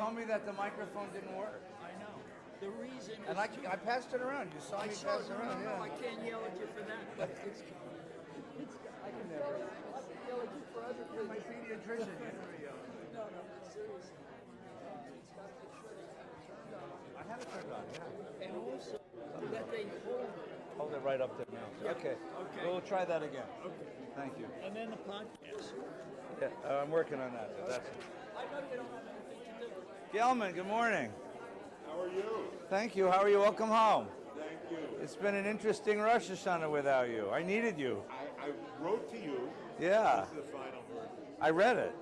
told me that the microphone didn't work. I know. The reason And I passed it around. You saw me pass it around. No, I can't yell at you for that, but it's I can never. yell at you for other You're my things. pediatrician. You never yell. No, seriously. It's got to make sure they have it turned on. I have it turned on, yeah. And also that they hold it. Hold it right up there now. Yeah. Okay. Okay. We'll try that again. Okay. Thank you. And then the podcast. Yeah, I'm working on that. That's it. I know you don't have anything to do. Gelman, good morning. How are you? Thank you. How are you? Welcome home. Thank you. It's been an interesting Rosh Hashanah without you. I needed you. I wrote to you. Yeah. This is the final word. I read it.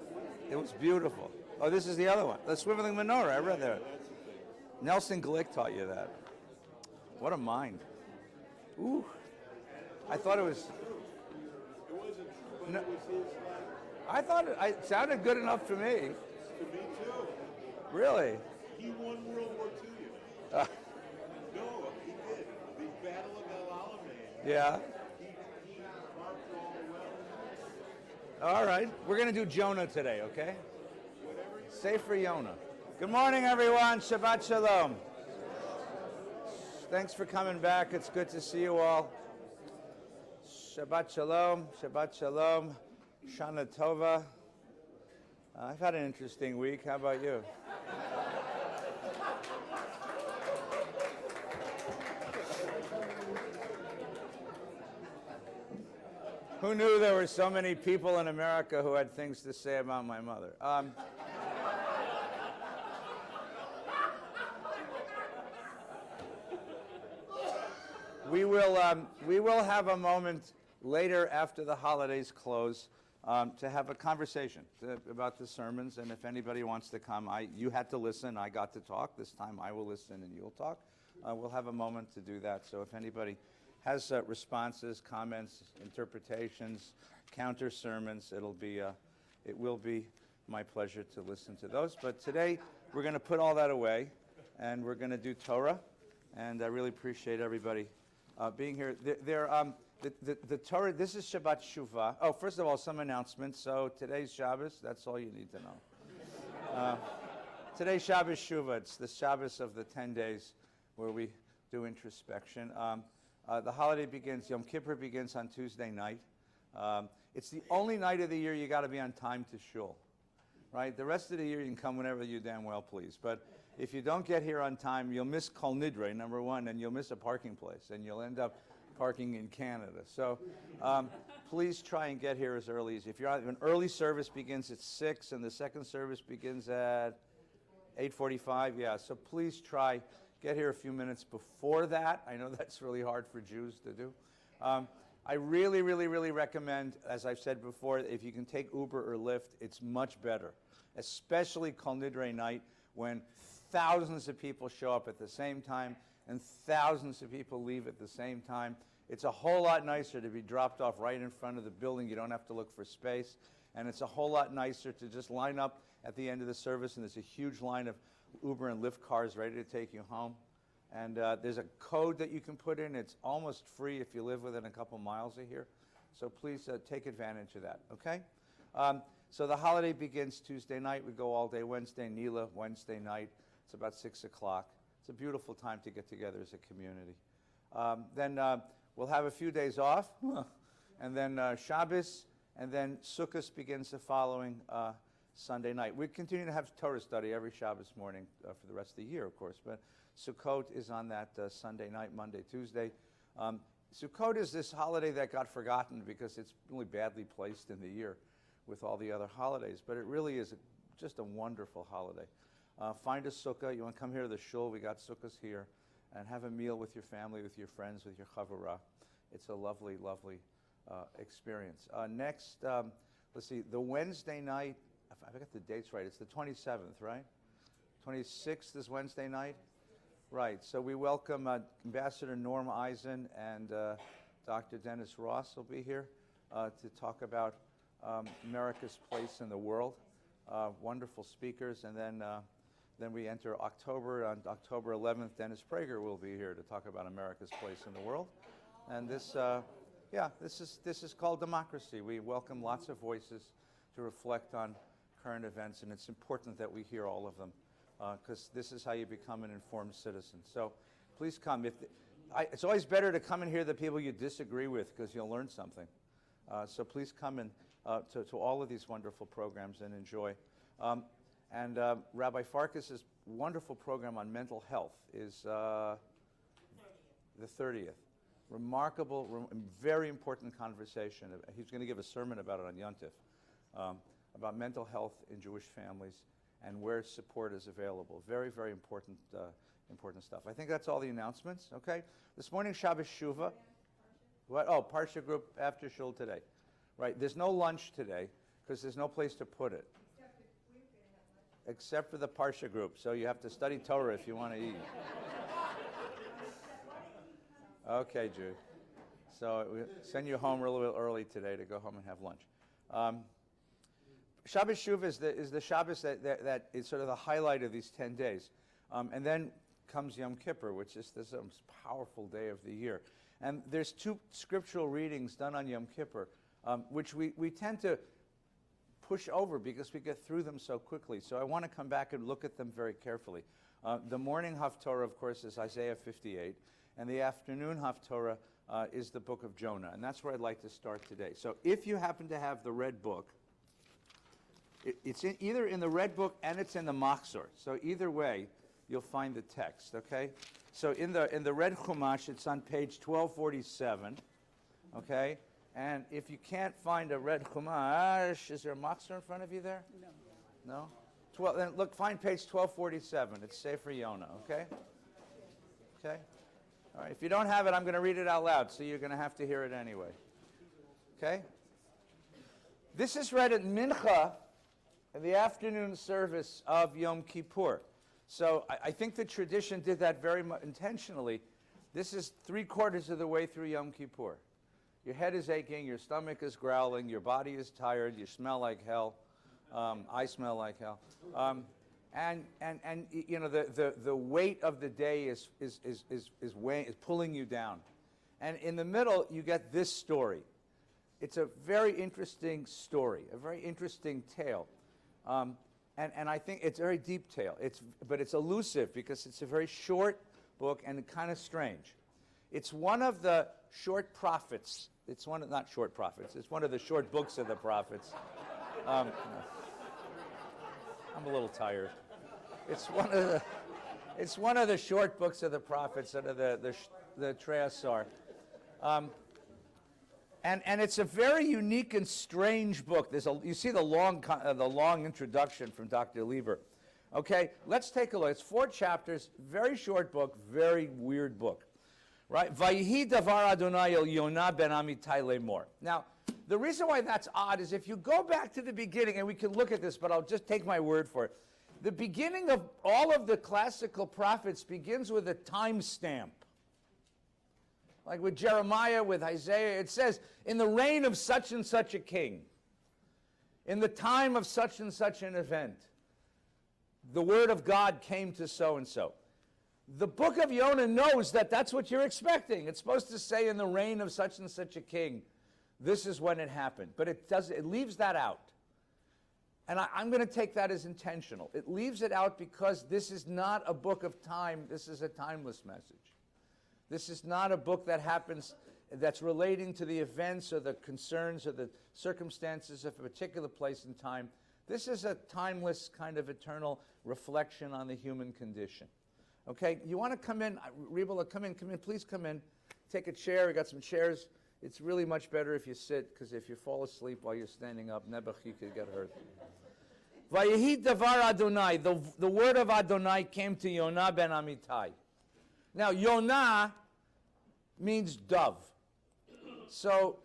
It was beautiful. Oh, this is the other one. The Swiveling Menorah. I read that. That's the thing. Nelson Glick taught you that. What a mind. Ooh. I thought it was. It wasn't true, but No. it was his I thought it sounded good enough to me. to me too. Really? He won World War II, you know. No, he did. The Battle of El Alamein. Yeah. He marked all the well. All right. We're going to do Jonah today, okay? Whatever you Say for Jonah. Good morning, everyone. Shabbat Shalom. Thanks for coming back. It's good to see you all. Shabbat Shalom. Shabbat Shalom. Shana Tova. I've had an interesting week. How about you? Who knew there were so many people in America who had things to say about my mother? We will have a moment later after the holidays close to have a conversation about the sermons, and if anybody wants to come, you had to listen, I got to talk. This time I will listen and you'll talk. We'll have a moment to do that, so if anybody has responses, comments, interpretations, counter sermons, it will be my pleasure to listen to those. But today we're going to put all that away, and we're going to do Torah, and I really appreciate everybody being here. The Torah, this is Shabbat Shuvah. Oh, first of all, some announcements. So today's Shabbos, that's all you need to know. Today's Shabbos Shuvah. It's the Shabbos of the 10 days where we do introspection. The holiday begins, Yom Kippur begins on Tuesday night. It's the only night of the year you got to be on time to shul, right? The rest of the year you can come whenever you damn well please. But if you don't get here on time, you'll miss Kol Nidre, number one, and you'll miss a parking place, and you'll end up parking in Canada. So please try and get here as early as, if an early service begins at 6 and the second service begins at 8:45, yeah, so please try, get here a few minutes before that. I know that's really hard for Jews to do. I really, really, really recommend, as I've said before, if you can take Uber or Lyft, it's much better, especially Kol Nidre night when thousands of people show up at the same time and thousands of people leave at the same time. It's a whole lot nicer to be dropped off right in front of the building. You don't have to look for space. And it's a whole lot nicer to just line up at the end of the service, and there's a huge line of Uber and Lyft cars ready to take you home. And there's a code that you can put in. It's almost free if you live within a couple miles of here. So please take advantage of that, okay? So the holiday begins Tuesday night. We go all day Wednesday, Nila, Wednesday night. It's about 6 o'clock. It's a beautiful time to get together as a community. Then we'll have a few days off, and then Shabbos, and then Sukkot begins the following Sunday night. We continue to have Torah study every Shabbos morning for the rest of the year, of course, but Sukkot is on that Sunday night, Monday, Tuesday. Sukkot is this holiday that got forgotten because it's really badly placed in the year with all the other holidays, but it really is just a wonderful holiday. Find a sukkah. You want to come here to the shul, we got sukkahs here, and have a meal with your family, with your friends, with your chavurah. It's a lovely, lovely experience. Next, let's see, the Wednesday night, if I got the dates right, it's the 27th, right? 26th is Wednesday night? Right, so we welcome Ambassador Norm Eisen and Dr. Dennis Ross will be here to talk about America's place in the world. Wonderful speakers, and then we enter October. On October 11th, Dennis Prager will be here to talk about America's place in the world. And this is called democracy. We welcome lots of voices to reflect on current events, and it's important that we hear all of them because this is how you become an informed citizen. So please come. It's always better to come and hear the people you disagree with, because you'll learn something. So please come in to all of these wonderful programs and enjoy. And Rabbi Farkas's wonderful program on mental health is the 30th. Remarkable, very important conversation. He's going to give a sermon about it on Yontif, about mental health in Jewish families and where support is available. Very, very important, important stuff. I think that's all the announcements. Okay. This morning, Shabbat Shuvah. What? Oh, Parsha group after shul today. Right. There's no lunch today because there's no place to put it. Except for the Parsha group. So you have to study Torah if you want to eat. Okay, Jude. So we send you home a little bit early today to go home and have lunch. Shabbat Shuvah is the Shabbos that is sort of the highlight of these 10 days. And then comes Yom Kippur, which is the most powerful day of the year. And there's 2 scriptural readings done on Yom Kippur, which we tend to push over because we get through them so quickly. So I want to come back and look at them very carefully. The morning Haftorah, of course, is Isaiah 58, and the afternoon Haftorah is the book of Jonah, and that's where I'd like to start today. So if you happen to have the red book, it's either in the red book and it's in the Machzor. So either way, you'll find the text, okay? So in the red Chumash, it's on page 1247, okay? And if you can't find a red Chumash, is there a Machzor in front of you there? No. No? Then look, find page 1247. It's Sefer Yonah, okay? Okay? All right, if you don't have it, I'm going to read it out loud, so you're going to have to hear it anyway. Okay? This is read at Mincha in the afternoon service of Yom Kippur. So I think the tradition did that very intentionally. This is 3/4 of the way through Yom Kippur. Your head is aching, your stomach is growling, your body is tired, you smell like hell. I smell like hell. And you know, the weight of the day is pulling you down. And in the middle, you get this story. It's a very interesting story, a very interesting tale. And I think it's a very deep tale. But it's elusive because it's a very short book and kind of strange. It's one of the short prophets. It's one of, not short prophets, it's one of the short books of the prophets. I'm a little tired. It's one of the short books of the prophets under the Treasar. And it's a very unique and strange book. You see the long introduction from Dr. Lieber. Okay, let's take a look. It's 4 chapters, very short book, very weird book. Right? Vayihi davar Adonai el Yonah ben Amittai lemor. Now, the reason why that's odd is if you go back to the beginning, and we can look at this, but I'll just take my word for it. The beginning of all of the classical prophets begins with a time stamp. Like with Jeremiah, with Isaiah, it says, in the reign of such and such a king, in the time of such and such an event, the word of God came to so-and-so. The book of Yonah knows that that's what you're expecting. It's supposed to say in the reign of such and such a king, this is when it happened. But it leaves that out. And I'm going to take that as intentional. It leaves it out because this is not a book of time. This is a timeless message. This is not a book that happens, that's relating to the events or the concerns or the circumstances of a particular place and time. This is a timeless kind of eternal reflection on the human condition. Okay, you want to come in, Reba, come in, please come in. Take a chair, we got some chairs. It's really much better if you sit, because if you fall asleep while you're standing up, Nebuch, you could get hurt. Vayehi davar Adonai, the word of Adonai came to Yonah ben Amittai. Now, Yonah means dove. So,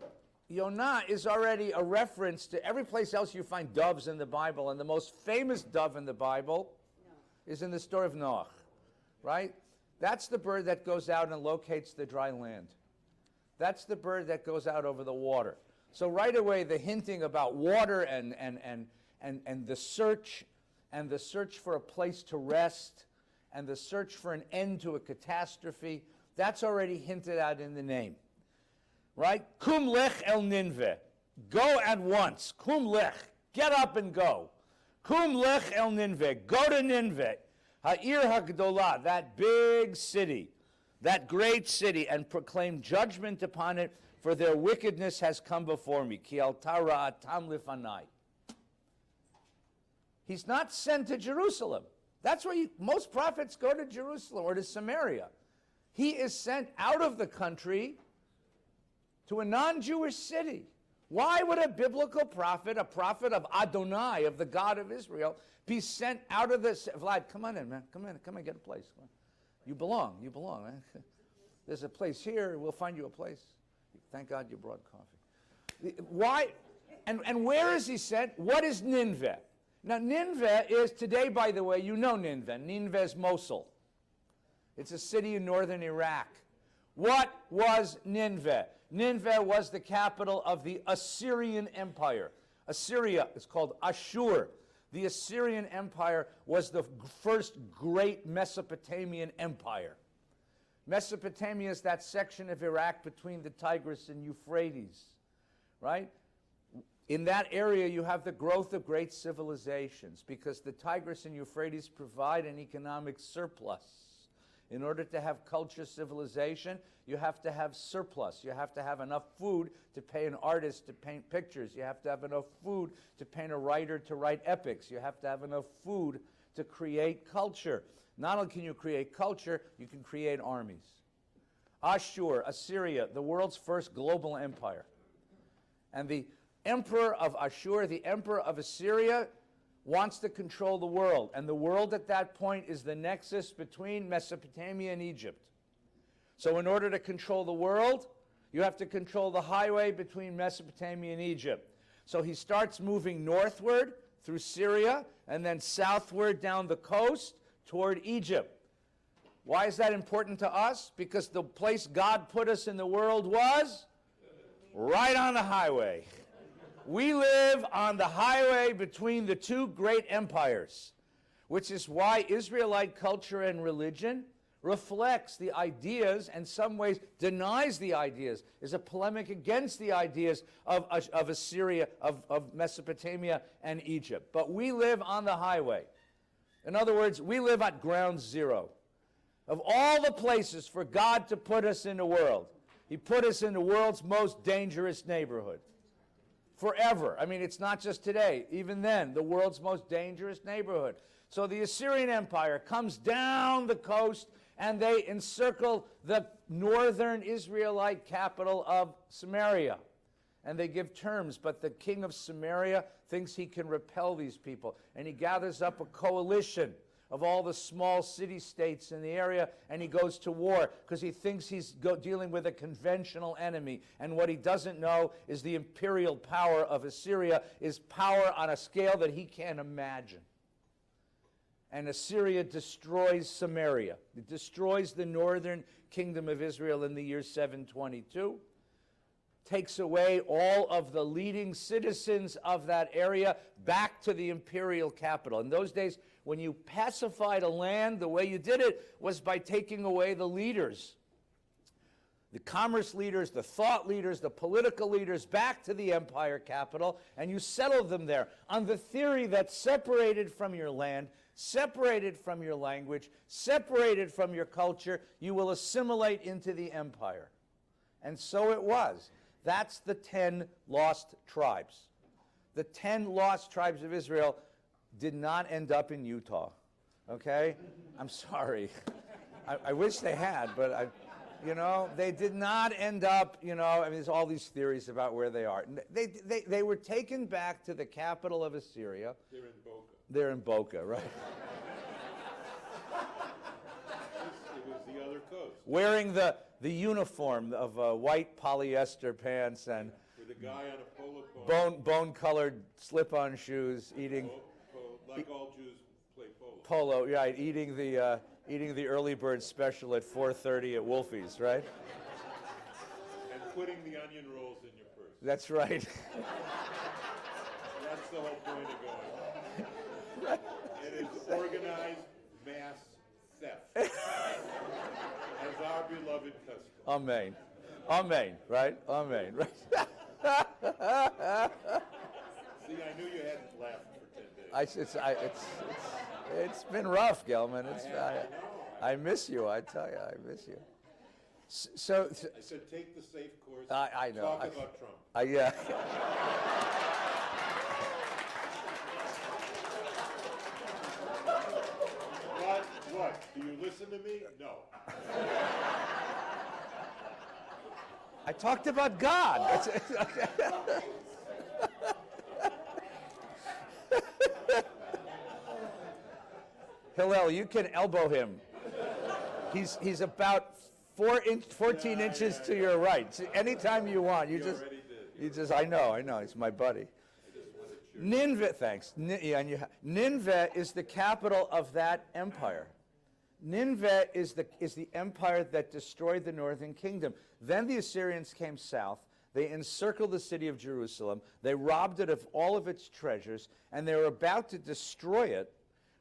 Yonah is already a reference to every place else you find doves in the Bible, and the most famous dove in the Bible is in the story of Noah, right? That's the bird that goes out and locates the dry land. That's the bird that goes out over the water. So right away, the hinting about water and the search for a place to rest, and the search for an end to a catastrophe, that's already hinted at in the name. Right? Kum lech el Ninveh. Go at once. Kum lech. Get up and go. Kum lech el Ninveh. Go to Ninveh. Ha'ir ha'gdolah, that big city, that great city, and proclaim judgment upon it, for their wickedness has come before me. Ki al tara'atam lifanai. He's not sent to Jerusalem. That's where most prophets go, to Jerusalem or to Samaria. He is sent out of the country to a non-Jewish city. Why would a biblical prophet, a prophet of Adonai, of the God of Israel, be sent out of this? Vlad, come on in, man. Come in, get a place. Come on. You belong, man. There's a place here, we'll find you a place. Thank God you brought coffee. Why? And where is he sent? What is Nineveh? Now, Nineveh is, today, by the way, you know Nineveh. Nineveh is Mosul. It's a city in northern Iraq. What was Nineveh? Nineveh was the capital of the Assyrian Empire. Assyria is called Ashur. The Assyrian Empire was the first great Mesopotamian empire. Mesopotamia is that section of Iraq between the Tigris and Euphrates, right? In that area, you have the growth of great civilizations because the Tigris and Euphrates provide an economic surplus. In order to have culture, civilization, you have to have surplus. You have to have enough food to pay an artist to paint pictures. You have to have enough food to paint a writer to write epics. You have to have enough food to create culture. Not only can you create culture, you can create armies. Ashur, Assyria, the world's first global empire. And the emperor of Ashur, the emperor of Assyria, wants to control the world. And the world at that point is the nexus between Mesopotamia and Egypt. So in order to control the world, you have to control the highway between Mesopotamia and Egypt. So he starts moving northward through Syria and then southward down the coast toward Egypt. Why is that important to us? Because the place God put us in the world was right on the highway. We live on the highway between the two great empires, which is why Israelite culture and religion reflects the ideas, and in some ways denies the ideas, is a polemic against the ideas of Assyria, of Mesopotamia and Egypt. But we live on the highway. In other words, we live at ground zero. Of all the places for God to put us in the world, he put us in the world's most dangerous neighborhood. Forever. I mean, it's not just today. Even then, the world's most dangerous neighborhood. So the Assyrian Empire comes down the coast and they encircle the northern Israelite capital of Samaria. And they give terms, but the king of Samaria thinks he can repel these people. And he gathers up a coalition of all the small city-states in the area, and he goes to war because he thinks he's dealing with a conventional enemy. And what he doesn't know is the imperial power of Assyria is power on a scale that he can't imagine. And Assyria destroys Samaria. It destroys the northern kingdom of Israel in the year 722. Takes away all of the leading citizens of that area back to the imperial capital. In those days, when you pacified a land, the way you did it was by taking away the leaders. The commerce leaders, the thought leaders, the political leaders back to the empire capital, and you settled them there on the theory that separated from your land, separated from your language, separated from your culture, you will assimilate into the empire. And so it was. That's the 10 lost tribes. The 10 lost tribes of Israel did not end up in Utah, okay? I'm sorry. I wish they had, but they did not end up, I mean, there's all these theories about where they are. They were taken back to the capital of Assyria. They're in Boca. They're in Boca, right? It was the other coast. Wearing the uniform of white polyester pants and With a guy on a polo bone-colored slip-on shoes, eating like all Jews play polo. polo, right? Eating the early bird special at 4:30 at Wolfie's, right? And putting the onion rolls in your purse. That's right. That's the whole point of going. It is organized mass theft. As our beloved custom. Amen. Amen. Right? Amen. Right? See, I knew you hadn't laughed for 10 days. It's been rough, Gelman. I miss you. I tell you, I miss you. So I said take the safe course. I know. Talk about Trump. Yeah. What? Do you listen to me? No. I talked about God. Hillel, you can elbow him. He's about 14 inches to your right. So anytime you want, you just. I know. He's my buddy. Nineveh, thanks. Nineveh is the capital of that empire. Nineveh is the empire that destroyed the northern kingdom. Then the Assyrians came south. They encircled the city of Jerusalem. They robbed it of all of its treasures, and they were about to destroy it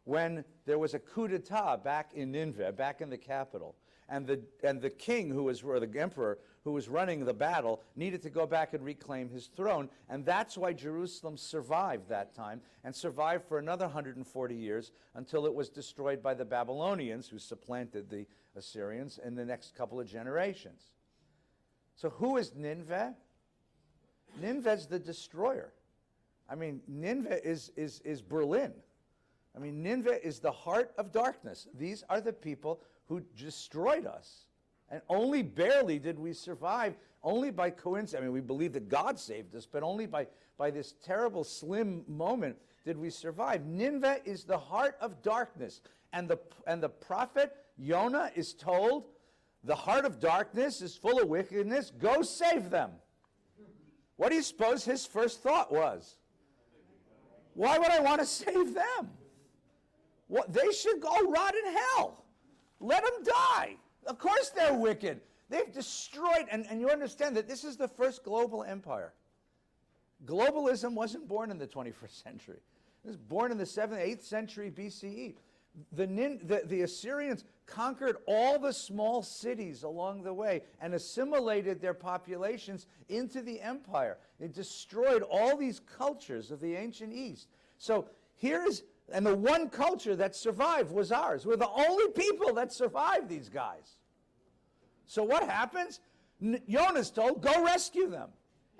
when there was a coup d'etat back in Nineveh, back in the capital. And the king, or the emperor, who was running the battle, needed to go back and reclaim his throne. And that's why Jerusalem survived that time, and survived for another 140 years until it was destroyed by the Babylonians, who supplanted the Assyrians in the next couple of generations. So who is Nineveh? Nineveh's the destroyer. I mean, Nineveh is Berlin. I mean, Nineveh is the heart of darkness. These are the people who destroyed us. And only barely did we survive, only by coincidence. I mean, we believe that God saved us, but only by this terrible, slim moment did we survive. Nineveh is the heart of darkness. And the prophet Jonah is told, the heart of darkness is full of wickedness, go save them. What do you suppose his first thought was? Why would I want to save them? What, they should go rot in hell. Let them die. Of course they're wicked. They've destroyed, and you understand that this is the first global empire. Globalism wasn't born in the 21st century. It was born in the 7th, 8th century BCE. The Assyrians conquered all the small cities along the way and assimilated their populations into the empire. It destroyed all these cultures of the ancient East. So and the one culture that survived was ours. We're the only people that survived these guys. So what happens? Jonah's told, go rescue them.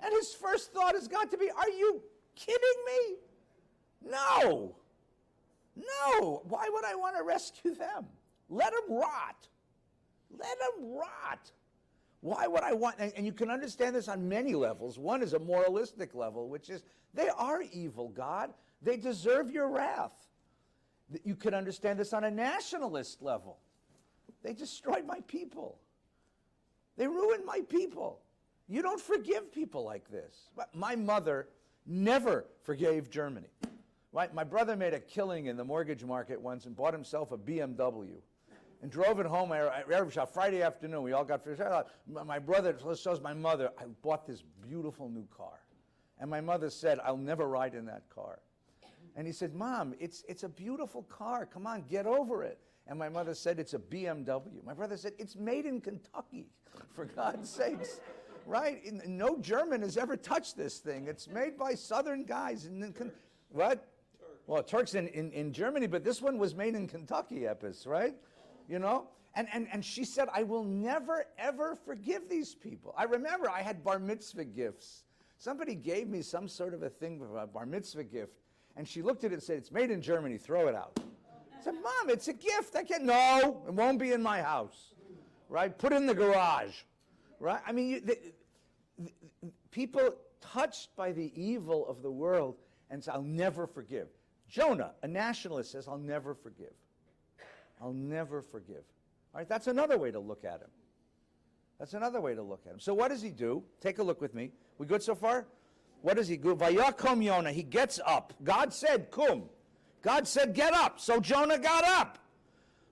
And his first thought has got to be, are you kidding me? No. Why would I want to rescue them? Let them rot. Let them rot. Why would I want, and you can understand this on many levels. One is a moralistic level, which is, they are evil, God. They deserve your wrath. You could understand this on a nationalist level. They destroyed my people. They ruined my people. You don't forgive people like this. My mother never forgave Germany. Right? My brother made a killing in the mortgage market once and bought himself a BMW and drove it home Friday afternoon. We all got finished. My brother shows my mother, I bought this beautiful new car. And my mother said, I'll never ride in that car. And he said, Mom, it's a beautiful car. Come on, get over it. And my mother said, it's a BMW. My brother said, it's made in Kentucky, for God's sakes. Right? No German has ever touched this thing. It's made by Southern guys. What? Well, Turks in Germany, but this one was made in Kentucky, Epis, right? You know? And she said, I will never, ever forgive these people. I remember I had bar mitzvah gifts. Somebody gave me some sort of a thing, a bar mitzvah gift. And she looked at it and said, it's made in Germany, throw it out. I said, Mom, it's a gift. No, it won't be in my house. Right? Put it in the garage. Right? I mean, people touched by the evil of the world and say, I'll never forgive. Jonah, a nationalist, says, I'll never forgive. I'll never forgive. All right, that's another way to look at him. That's another way to look at him. So what does he do? Take a look with me. We good so far? What does he do? Vayakom Yonah. He gets up. God said, kum. God said, get up. So Jonah got up.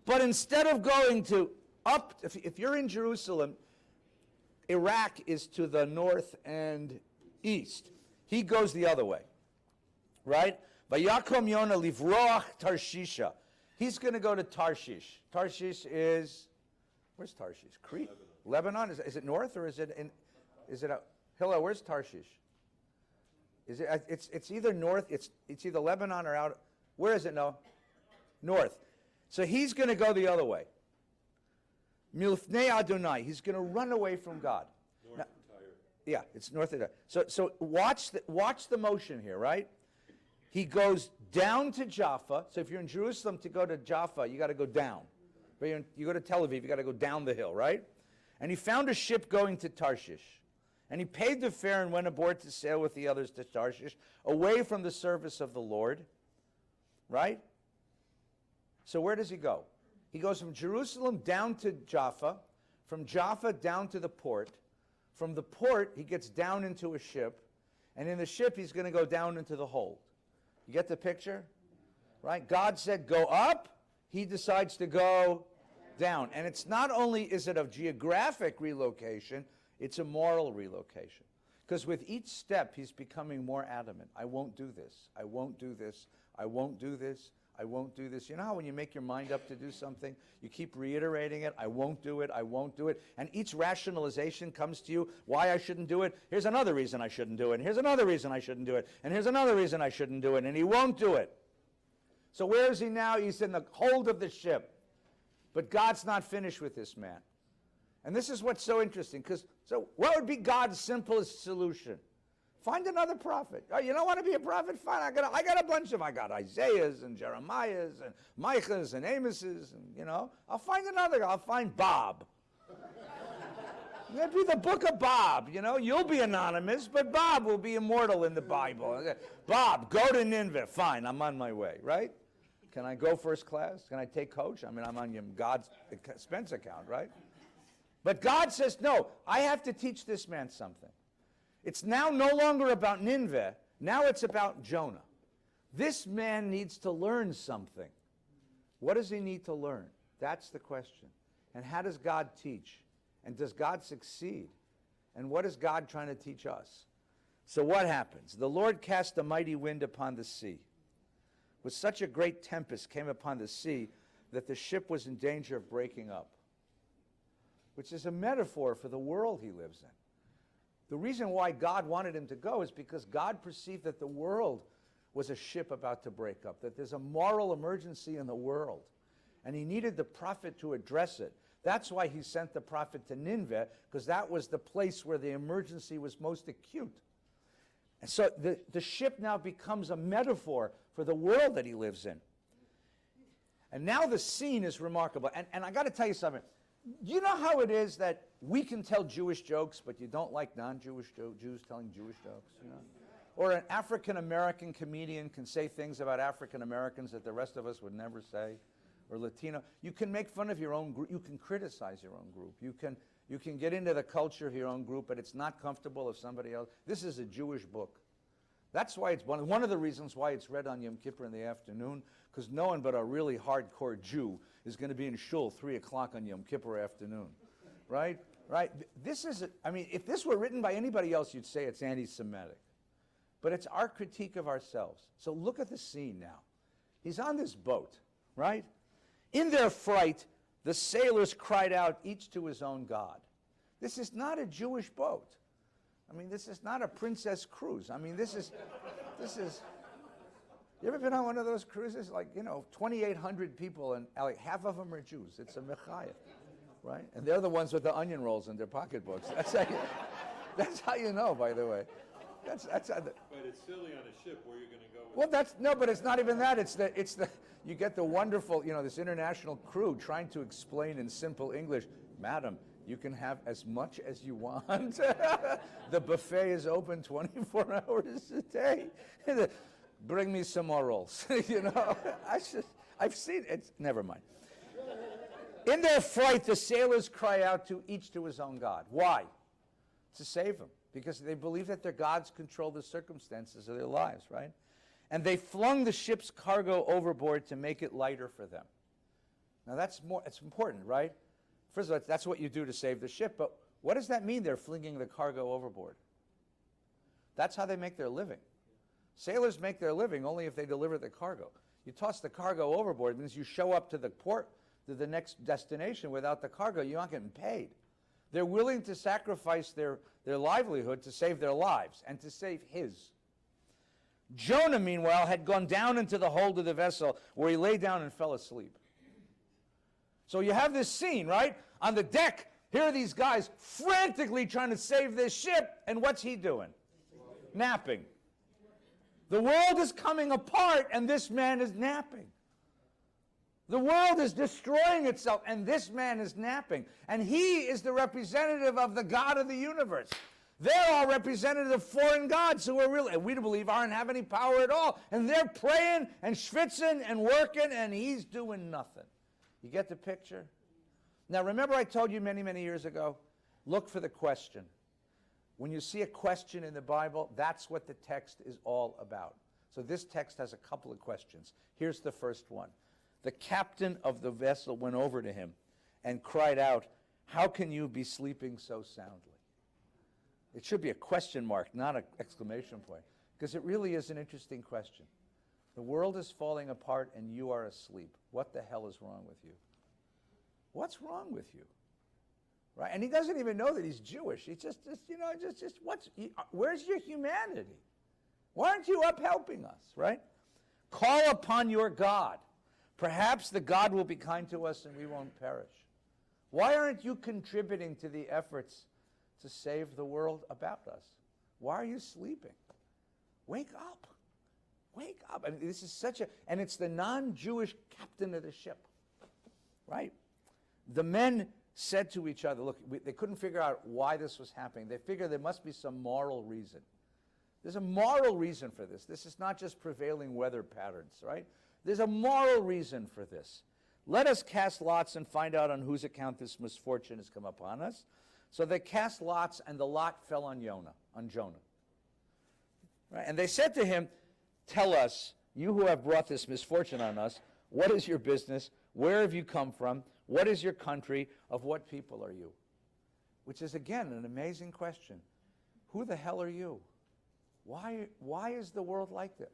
But instead of going to up, if you're in Jerusalem, Iraq is to the north and east. He goes the other way. Right? Vayakom Yonah livroach Tarshisha. He's going to go to Tarshish. Tarshish is, where's Tarshish? Crete? Lebanon? Is it north or is it Hillel, where's Tarshish? Is it? It's either north. It's either Lebanon or out. Where is it? No. North. So he's going to go the other way. Milfnei Adonai. He's going to run away from God. North Now, entire. yeah, it's north of that. So watch the motion here, right? He goes down to Jaffa. So if you're in Jerusalem, to go to Jaffa, you got to go down. But you go to Tel Aviv, you got to go down the hill, right? And he found a ship going to Tarshish. And he paid the fare and went aboard to sail with the others to Tarshish, away from the service of the Lord, right? So where does he go? He goes from Jerusalem down to Jaffa, from Jaffa down to the port. From the port, he gets down into a ship, and in the ship, he's going to go down into the hold. You get the picture? Right? God said, go up. He decides to go down. And it's not only is it a geographic relocation, it's a moral relocation. Because with each step, he's becoming more adamant. I won't do this. I won't do this. I won't do this. I won't do this. You know how when you make your mind up to do something, you keep reiterating it, I won't do it, I won't do it, and each rationalization comes to you, why I shouldn't do it, here's another reason I shouldn't do it, and here's another reason I shouldn't do it, and here's another reason I shouldn't do it, and he won't do it. So where is he now? He's in the hold of the ship. But God's not finished with this man. And this is what's so interesting, because so what would be God's simplest solution? Find another prophet. Oh, you don't want to be a prophet? Fine, I got a bunch of them. I got Isaiah's and Jeremiah's and Micah's and Amos's, and I'll find another guy. I'll find Bob. That'd be the book of Bob, You'll be anonymous, but Bob will be immortal in the Bible. Bob, go to Nineveh. Fine, I'm on my way, right? Can I go first class? Can I take coach? I mean, I'm on God's expense account, right? But God says, no, I have to teach this man something. It's now no longer about Nineveh. Now it's about Jonah. This man needs to learn something. What does he need to learn? That's the question. And how does God teach? And does God succeed? And what is God trying to teach us? So what happens? The Lord cast a mighty wind upon the sea. With such a great tempest came upon the sea that the ship was in danger of breaking up, which is a metaphor for the world he lives in. The reason why God wanted him to go is because God perceived that the world was a ship about to break up, that there's a moral emergency in the world, and he needed the prophet to address it. That's why he sent the prophet to Nineveh, because that was the place where the emergency was most acute. And so the ship now becomes a metaphor for the world that he lives in. And now the scene is remarkable. And I got to tell you something. You know how it is that we can tell Jewish jokes, but you don't like non-Jewish Jews telling Jewish jokes? Or an African-American comedian can say things about African-Americans that the rest of us would never say. Or Latino. You can make fun of your own group. You can criticize your own group. You can get into the culture of your own group, but it's not comfortable if somebody else. This is a Jewish book. That's why it's one of the reasons why it's read on Yom Kippur in the afternoon, because no one but a really hardcore Jew is going to be in shul 3 o'clock on Yom Kippur afternoon, right? Right? This is, if this were written by anybody else, you'd say it's anti-Semitic. But it's our critique of ourselves. So look at the scene now. He's on this boat, right? In their fright, the sailors cried out, each to his own god. This is not a Jewish boat. This is not a princess cruise. This is, you ever been on one of those cruises? 2,800 people, and like half of them are Jews. It's a mechayah, right? And they're the ones with the onion rolls in their pocketbooks. That's how you know, by the way. That's how But it's silly on a ship where you're going to go with. Well, no, but it's not even that. It's the you get the wonderful, this international crew trying to explain in simple English, madam, you can have as much as you want. The buffet is open 24 hours a day. Bring me some more rolls. I've seen it. Never mind. In their fright, the sailors cry out to each to his own god. Why? To save them. Because they believe that their gods control the circumstances of their lives, right? And they flung the ship's cargo overboard to make it lighter for them. Now it's important, right? First of all, that's what you do to save the ship, but what does that mean they're flinging the cargo overboard? That's how they make their living. Sailors make their living only if they deliver the cargo. You toss the cargo overboard, it means you show up to the port, to the next destination without the cargo, you're not getting paid. They're willing to sacrifice their livelihood to save their lives and to save his. Jonah, meanwhile, had gone down into the hold of the vessel where he lay down and fell asleep. So you have this scene, right? On the deck, here are these guys frantically trying to save this ship, and what's he doing? Napping. The world is coming apart, and this man is napping. The world is destroying itself, and this man is napping. And he is the representative of the God of the universe. They're all representative of foreign gods who are really, we believe, aren't have any power at all. And they're praying and schwitzing and working, and he's doing nothing. You get the picture? Now, remember I told you many, many years ago, look for the question. When you see a question in the Bible, that's what the text is all about. So this text has a couple of questions. Here's the first one. The captain of the vessel went over to him and cried out, "How can you be sleeping so soundly?" It should be a question mark, not an exclamation point, because it really is an interesting question. The world is falling apart and you are asleep. What the hell is wrong with you? What's wrong with you? Right? And he doesn't even know that he's Jewish. He's just where's your humanity? Why aren't you up helping us, right? Call upon your God. Perhaps the God will be kind to us and we won't perish. Why aren't you contributing to the efforts to save the world about us? Why are you sleeping? Wake up. Wake up. I mean, this is such a, and it's the non-Jewish captain of the ship, right? The men said to each other, look, they couldn't figure out why this was happening. They figured there must be some moral reason. There's a moral reason for this. This is not just prevailing weather patterns, right? There's a moral reason for this. Let us cast lots and find out on whose account this misfortune has come upon us. So they cast lots, and the lot fell on Jonah. Right? And they said to him, "Tell us, you who have brought this misfortune on us, what is your business? Where have you come from? What is your country? Of what people are you?" Which is, again, an amazing question. Who the hell are you? Why is the world like this?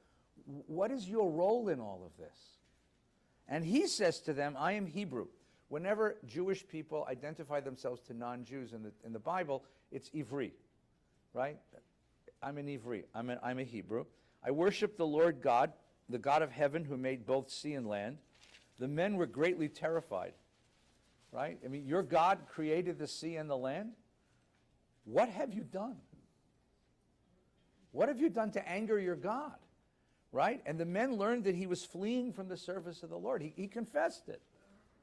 What is your role in all of this? And he says to them, I am Hebrew. Whenever Jewish people identify themselves to non-Jews in the Bible, it's Ivri, right? I'm an Ivri. I'm a Hebrew. I worship the Lord God, the God of heaven who made both sea and land. The men were greatly terrified, right? I mean, your God created the sea and the land. What have you done? What have you done to anger your God? Right? And the men learned that he was fleeing from the service of the Lord. He confessed it.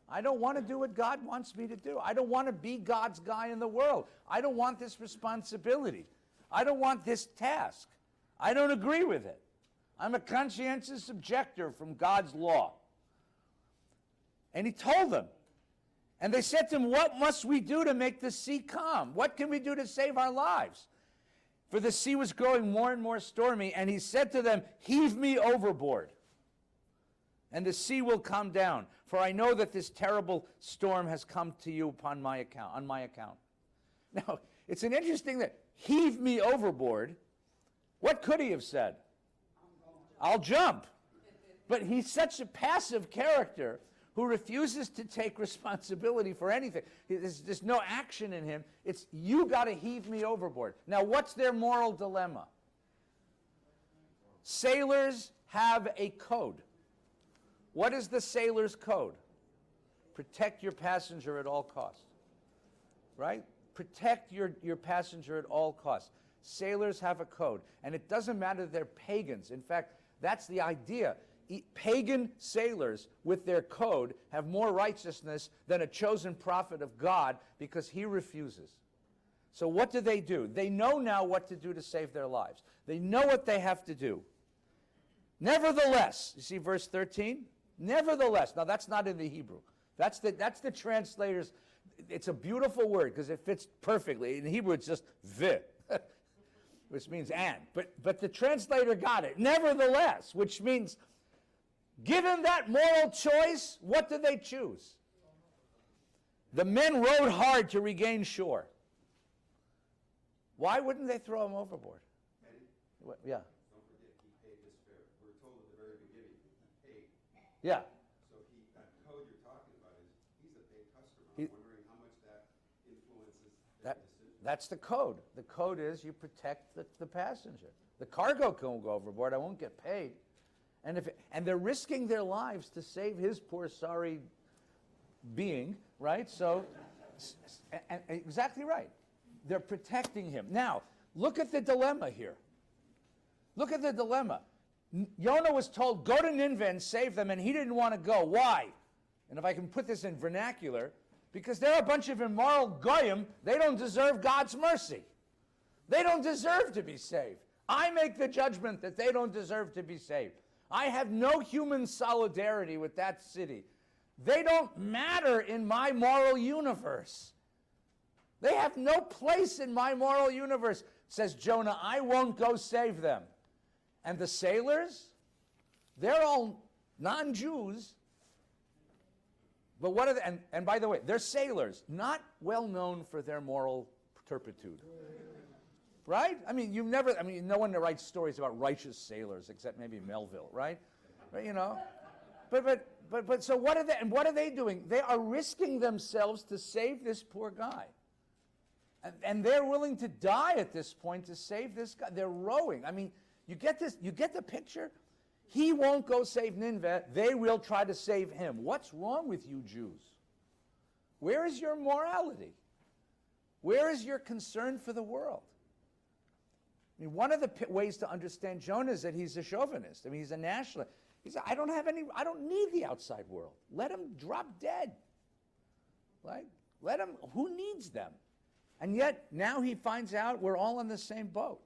I don't want to do what God wants me to do. I don't want to be God's guy in the world. I don't want this responsibility. I don't want this task. I don't agree with it. I'm a conscientious objector from God's law. And he told them. And they said to him, what must we do to make the sea calm? What can we do to save our lives? For the sea was growing more and more stormy, and he said to them, heave me overboard, and the sea will come down. For I know that this terrible storm has come to you on my account. Now, it's an interesting thing. Heave me overboard. What could he have said? I'll jump. But he's such a passive character who refuses to take responsibility for anything. There's no action in him. It's, you got to heave me overboard. Now, what's their moral dilemma? Sailors have a code. What is the sailor's code? Protect your passenger at all costs. Right? Protect your passenger at all costs. Sailors have a code. And it doesn't matter that they're pagans. In fact, that's the idea. Pagan sailors with their code have more righteousness than a chosen prophet of God because he refuses. So what do? They know now what to do to save their lives. They know what they have to do. Nevertheless, you see verse 13? Nevertheless. Now that's not in the Hebrew. That's the translator's. It's a beautiful word because it fits perfectly. In Hebrew it's just vi, which means and. But the translator got it. Nevertheless, which means given that moral choice, what do they choose? The men rowed hard to regain shore. Why wouldn't they throw him overboard? Yeah. Don't forget, he paid his fare. We're told at the very beginning that he paid. Yeah. So that code you're talking about is, he's a paid customer. I'm wondering how much that influences their decision. That's the code. The code is you protect the passenger. The cargo can go overboard. I won't get paid. And they're risking their lives to save his poor, sorry being, right? So, and exactly right. They're protecting him. Now, look at the dilemma here. Look at the dilemma. Jonah was told, go to Nineveh and save them, and he didn't want to go. Why? And if I can put this in vernacular, because they're a bunch of immoral goyim, they don't deserve God's mercy. They don't deserve to be saved. I make the judgment that they don't deserve to be saved. I have no human solidarity with that city. They don't matter in my moral universe. They have no place in my moral universe. Says Jonah, I won't go save them. And the sailors, they're all non-Jews. But what are they? And by the way, they're sailors, not well known for their moral turpitude. Right? I mean, no one writes stories about righteous sailors except maybe Melville, right? But, you know. But so what are they? And what are they doing? They are risking themselves to save this poor guy. And they're willing to die at this point to save this guy. They're rowing. I mean, you get this? You get the picture? He won't go save Nineveh. They will try to save him. What's wrong with you Jews? Where is your morality? Where is your concern for the world? I mean, one of the ways to understand Jonah is that he's a chauvinist. I mean, he's a nationalist. He said, I don't need the outside world. Let him drop dead. Like, let him, who needs them? And yet, now he finds out we're all on the same boat.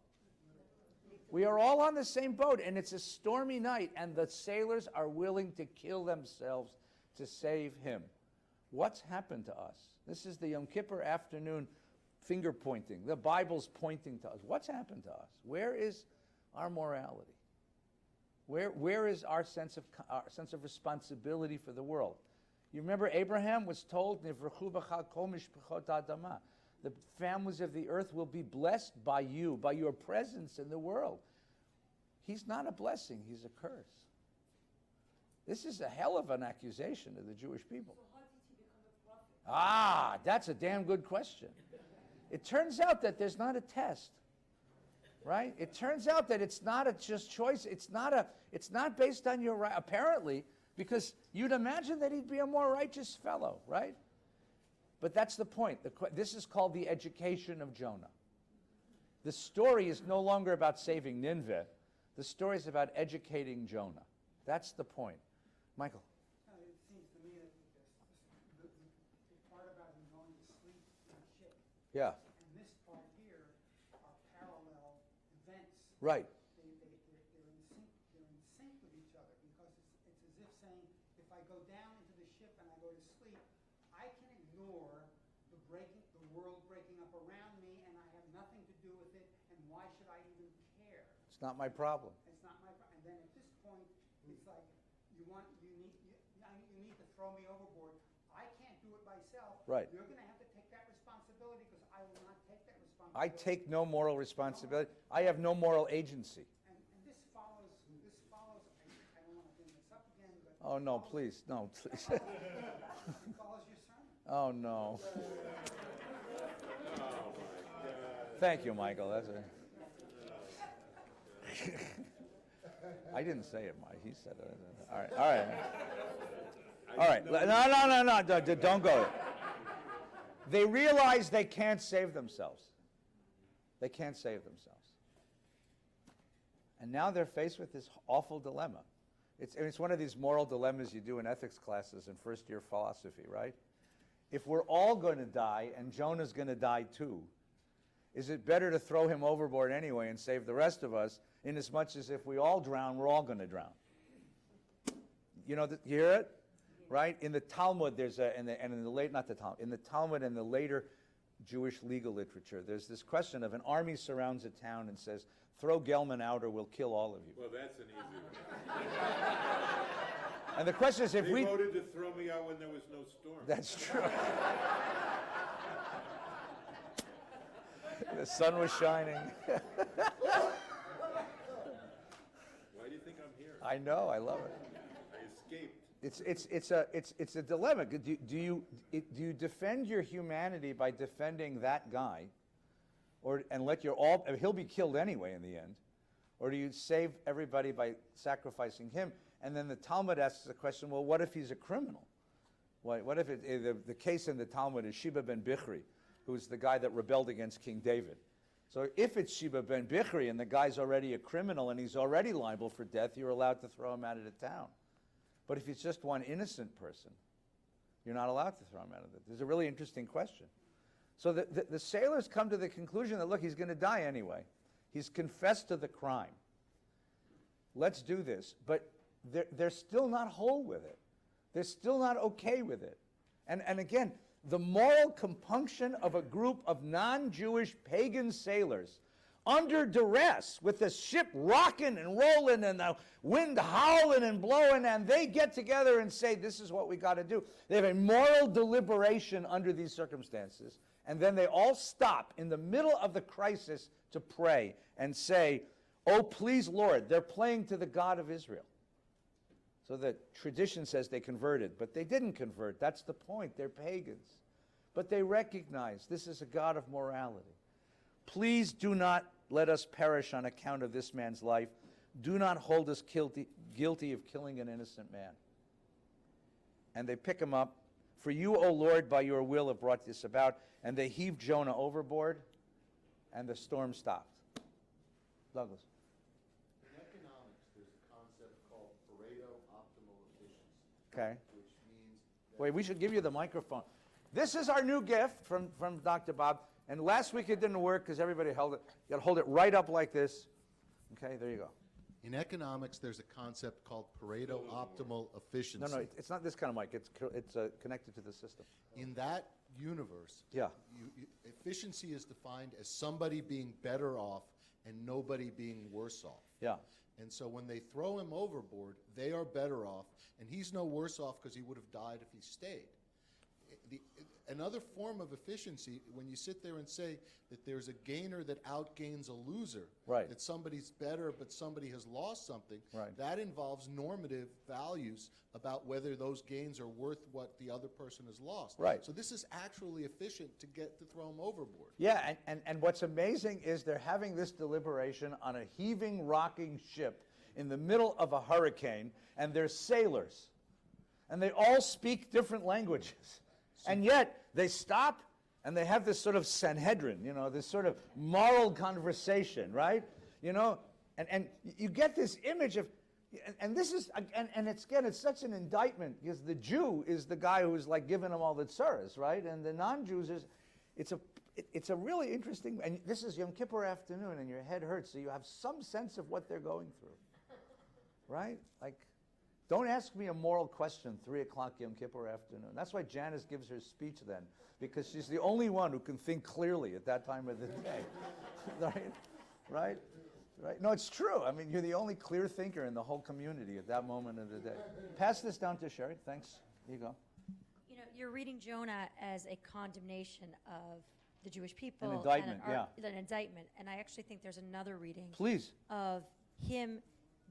We are all on the same boat, and it's a stormy night, and the sailors are willing to kill themselves to save him. What's happened to us? This is the Yom Kippur afternoon finger pointing. The Bible's pointing to us. What's happened to us? Where is our morality? Where is our sense of responsibility for the world? You remember Abraham was told, the families of the earth will be blessed by you, by your presence in the world. He's not a blessing, he's a curse. This is a hell of an accusation to the Jewish people. So how did he become a prophet? That's a damn good question. It turns out that there's not a test, right? It turns out that it's not a just choice. It's not based on your right, apparently, because you'd imagine that he'd be a more righteous fellow, right? But that's the point. This is called the education of Jonah. The story is no longer about saving Nineveh. The story is about educating Jonah. That's the point. Michael. It seems to me that the part about him going to sleep in a ship Yeah. and this part here are parallel events. Right. They're in sync with each other because it's as if saying, if I go down into the ship and I go to sleep, I can ignore the world breaking up around me, and I have nothing to do with it, and why should I even care? It's not my problem. It's not my problem. And then at this point, it's like, you need to throw me overboard. I can't do it myself. Right. You're going to have to take that responsibility because I will not take that responsibility. I take no moral responsibility. I have no moral agency. And this follows, I don't want to bring this up again, but. Oh, no, please. No, please. It follows your sermon. Oh, no. Thank you, Michael. That's I didn't say it, Mike. He said it. All right. All right. No. Don't go. They realize they can't save themselves. They can't save themselves. And now they're faced with this awful dilemma. It's one of these moral dilemmas you do in ethics classes in first-year philosophy, right? If we're all going to die and Jonah's going to die too, is it better to throw him overboard anyway and save the rest of us, in as much as if we all drown, we're all going to drown? You know, you hear it? Right? In the Talmud, in the Talmud and the later Jewish legal literature, there's this question of an army surrounds a town and says, throw Gelman out or we'll kill all of you. Well, that's an easy one. And the question is, if They we... voted to throw me out when there was no storm. That's true. The sun was shining. Why do you think I'm here? I know, I love it. I escaped. It's a dilemma. Do you defend your humanity by defending that guy, and let he'll be killed anyway in the end, Or do you save everybody by sacrificing him? And then the Talmud asks the question, well, what if he's a criminal? What if the case in the Talmud is Sheba ben Bichri, who's the guy that rebelled against King David? So if it's Sheba ben Bichri and the guy's already a criminal and he's already liable for death, you're allowed to throw him out of the town. But if it's just one innocent person, you're not allowed to throw him out of it. There's a really interesting question. So the sailors come to the conclusion that, look, he's going to die anyway. He's confessed to the crime. Let's do this. But they're still not whole with it. They're still not okay with it. And again, the moral compunction of a group of non-Jewish pagan sailors under duress with the ship rocking and rolling and the wind howling and blowing, and they get together and say, this is what we got to do. They have a moral deliberation under these circumstances, and then they all stop in the middle of the crisis to pray and say, oh, please, Lord. They're praying to the God of Israel. So the tradition says they converted, but they didn't convert. That's the point. They're pagans. But they recognize this is a God of morality. Please do not let us perish on account of this man's life. Do not hold us guilty of killing an innocent man. And they pick him up. For you, O Lord, by your will have brought this about. And they heaved Jonah overboard, and the storm stopped. Douglas. In economics, there's a concept called Pareto optimal efficiency. Okay. Which means Wait, we should give you the microphone. This is our new gift from Dr. Bob. And last week it didn't work because everybody held it. You got to hold it right up like this. Okay, there you go. in economics, there's a concept called Pareto optimal efficiency. No, it's not this kind of mic. It's connected to the system. In that universe, Yeah. efficiency is defined as somebody being better off and nobody being worse off. Yeah. And so when they throw him overboard, they are better off, and he's no worse off because he would have died if he stayed. Another form of efficiency, when you sit there and say that there's a gainer that outgains a loser, Right. that somebody's better but somebody has lost something, Right. that involves normative values about whether those gains are worth what the other person has lost. Right. So this is actually efficient to throw him overboard. Yeah, and what's amazing is they're having this deliberation on a heaving, rocking ship in the middle of a hurricane, and they're sailors. And they all speak different languages. And yet, they stop, and they have this sort of Sanhedrin, this sort of moral conversation, right? And you get this image of, and this is, and it's such an indictment, because the Jew is the guy who's like giving them all the tsuras, right? And the non-Jews it's a really interesting, and this is Yom Kippur afternoon, and your head hurts, so you have some sense of what they're going through, right? Like, don't ask me a moral question 3 o'clock Yom Kippur afternoon. That's why Janice gives her speech then, because she's the only one who can think clearly at that time of the day, right? No, it's true. I mean, you're the only clear thinker in the whole community at that moment of the day. Pass this down to Sherry. Thanks. Here you go. You're reading Jonah as a condemnation of the Jewish people. An indictment, An indictment. And I actually think there's another reading Please. of him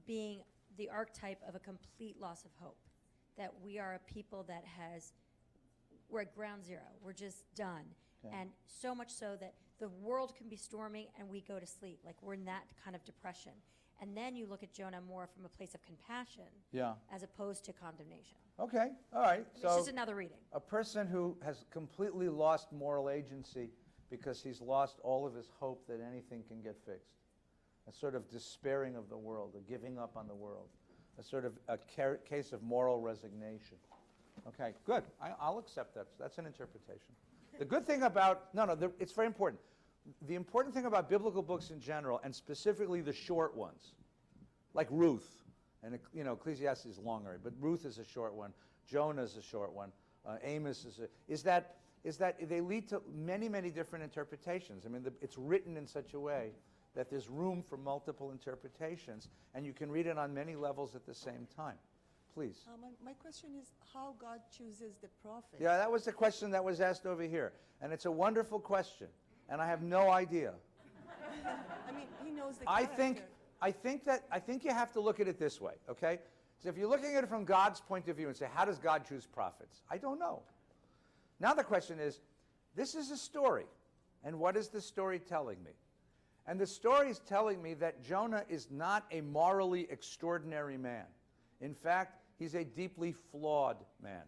being the archetype of a complete loss of hope. That we are a people that we're at ground zero. We're just done. Okay. And so much so that the world can be storming and we go to sleep. Like we're in that kind of depression. And then you look at Jonah more from a place of compassion as opposed to condemnation. Okay, all right. It's just another reading. A person who has completely lost moral agency because he's lost all of his hope that anything can get fixed. A sort of despairing of the world, a giving up on the world, a sort of a case of moral resignation. Okay, good. I'll accept that. That's an interpretation. The good thing about, it's very important. The important thing about biblical books in general, and specifically the short ones, like Ruth, and Ecclesiastes is longer, but Ruth is a short one, Jonah is a short one, Amos is that they lead to many, many different interpretations. I mean, it's written in such a way that there's room for multiple interpretations, and you can read it on many levels at the same time. Please. My question is how God chooses the prophet. Yeah, that was the question that was asked over here, and it's a wonderful question, and I have no idea. I mean, he knows the I character. think you have to look at it this way, okay? So if you're looking at it from God's point of view and say, how does God choose prophets? I don't know. Now the question is, this is a story, and what is the story telling me? And the story is telling me that Jonah is not a morally extraordinary man. In fact, he's a deeply flawed man.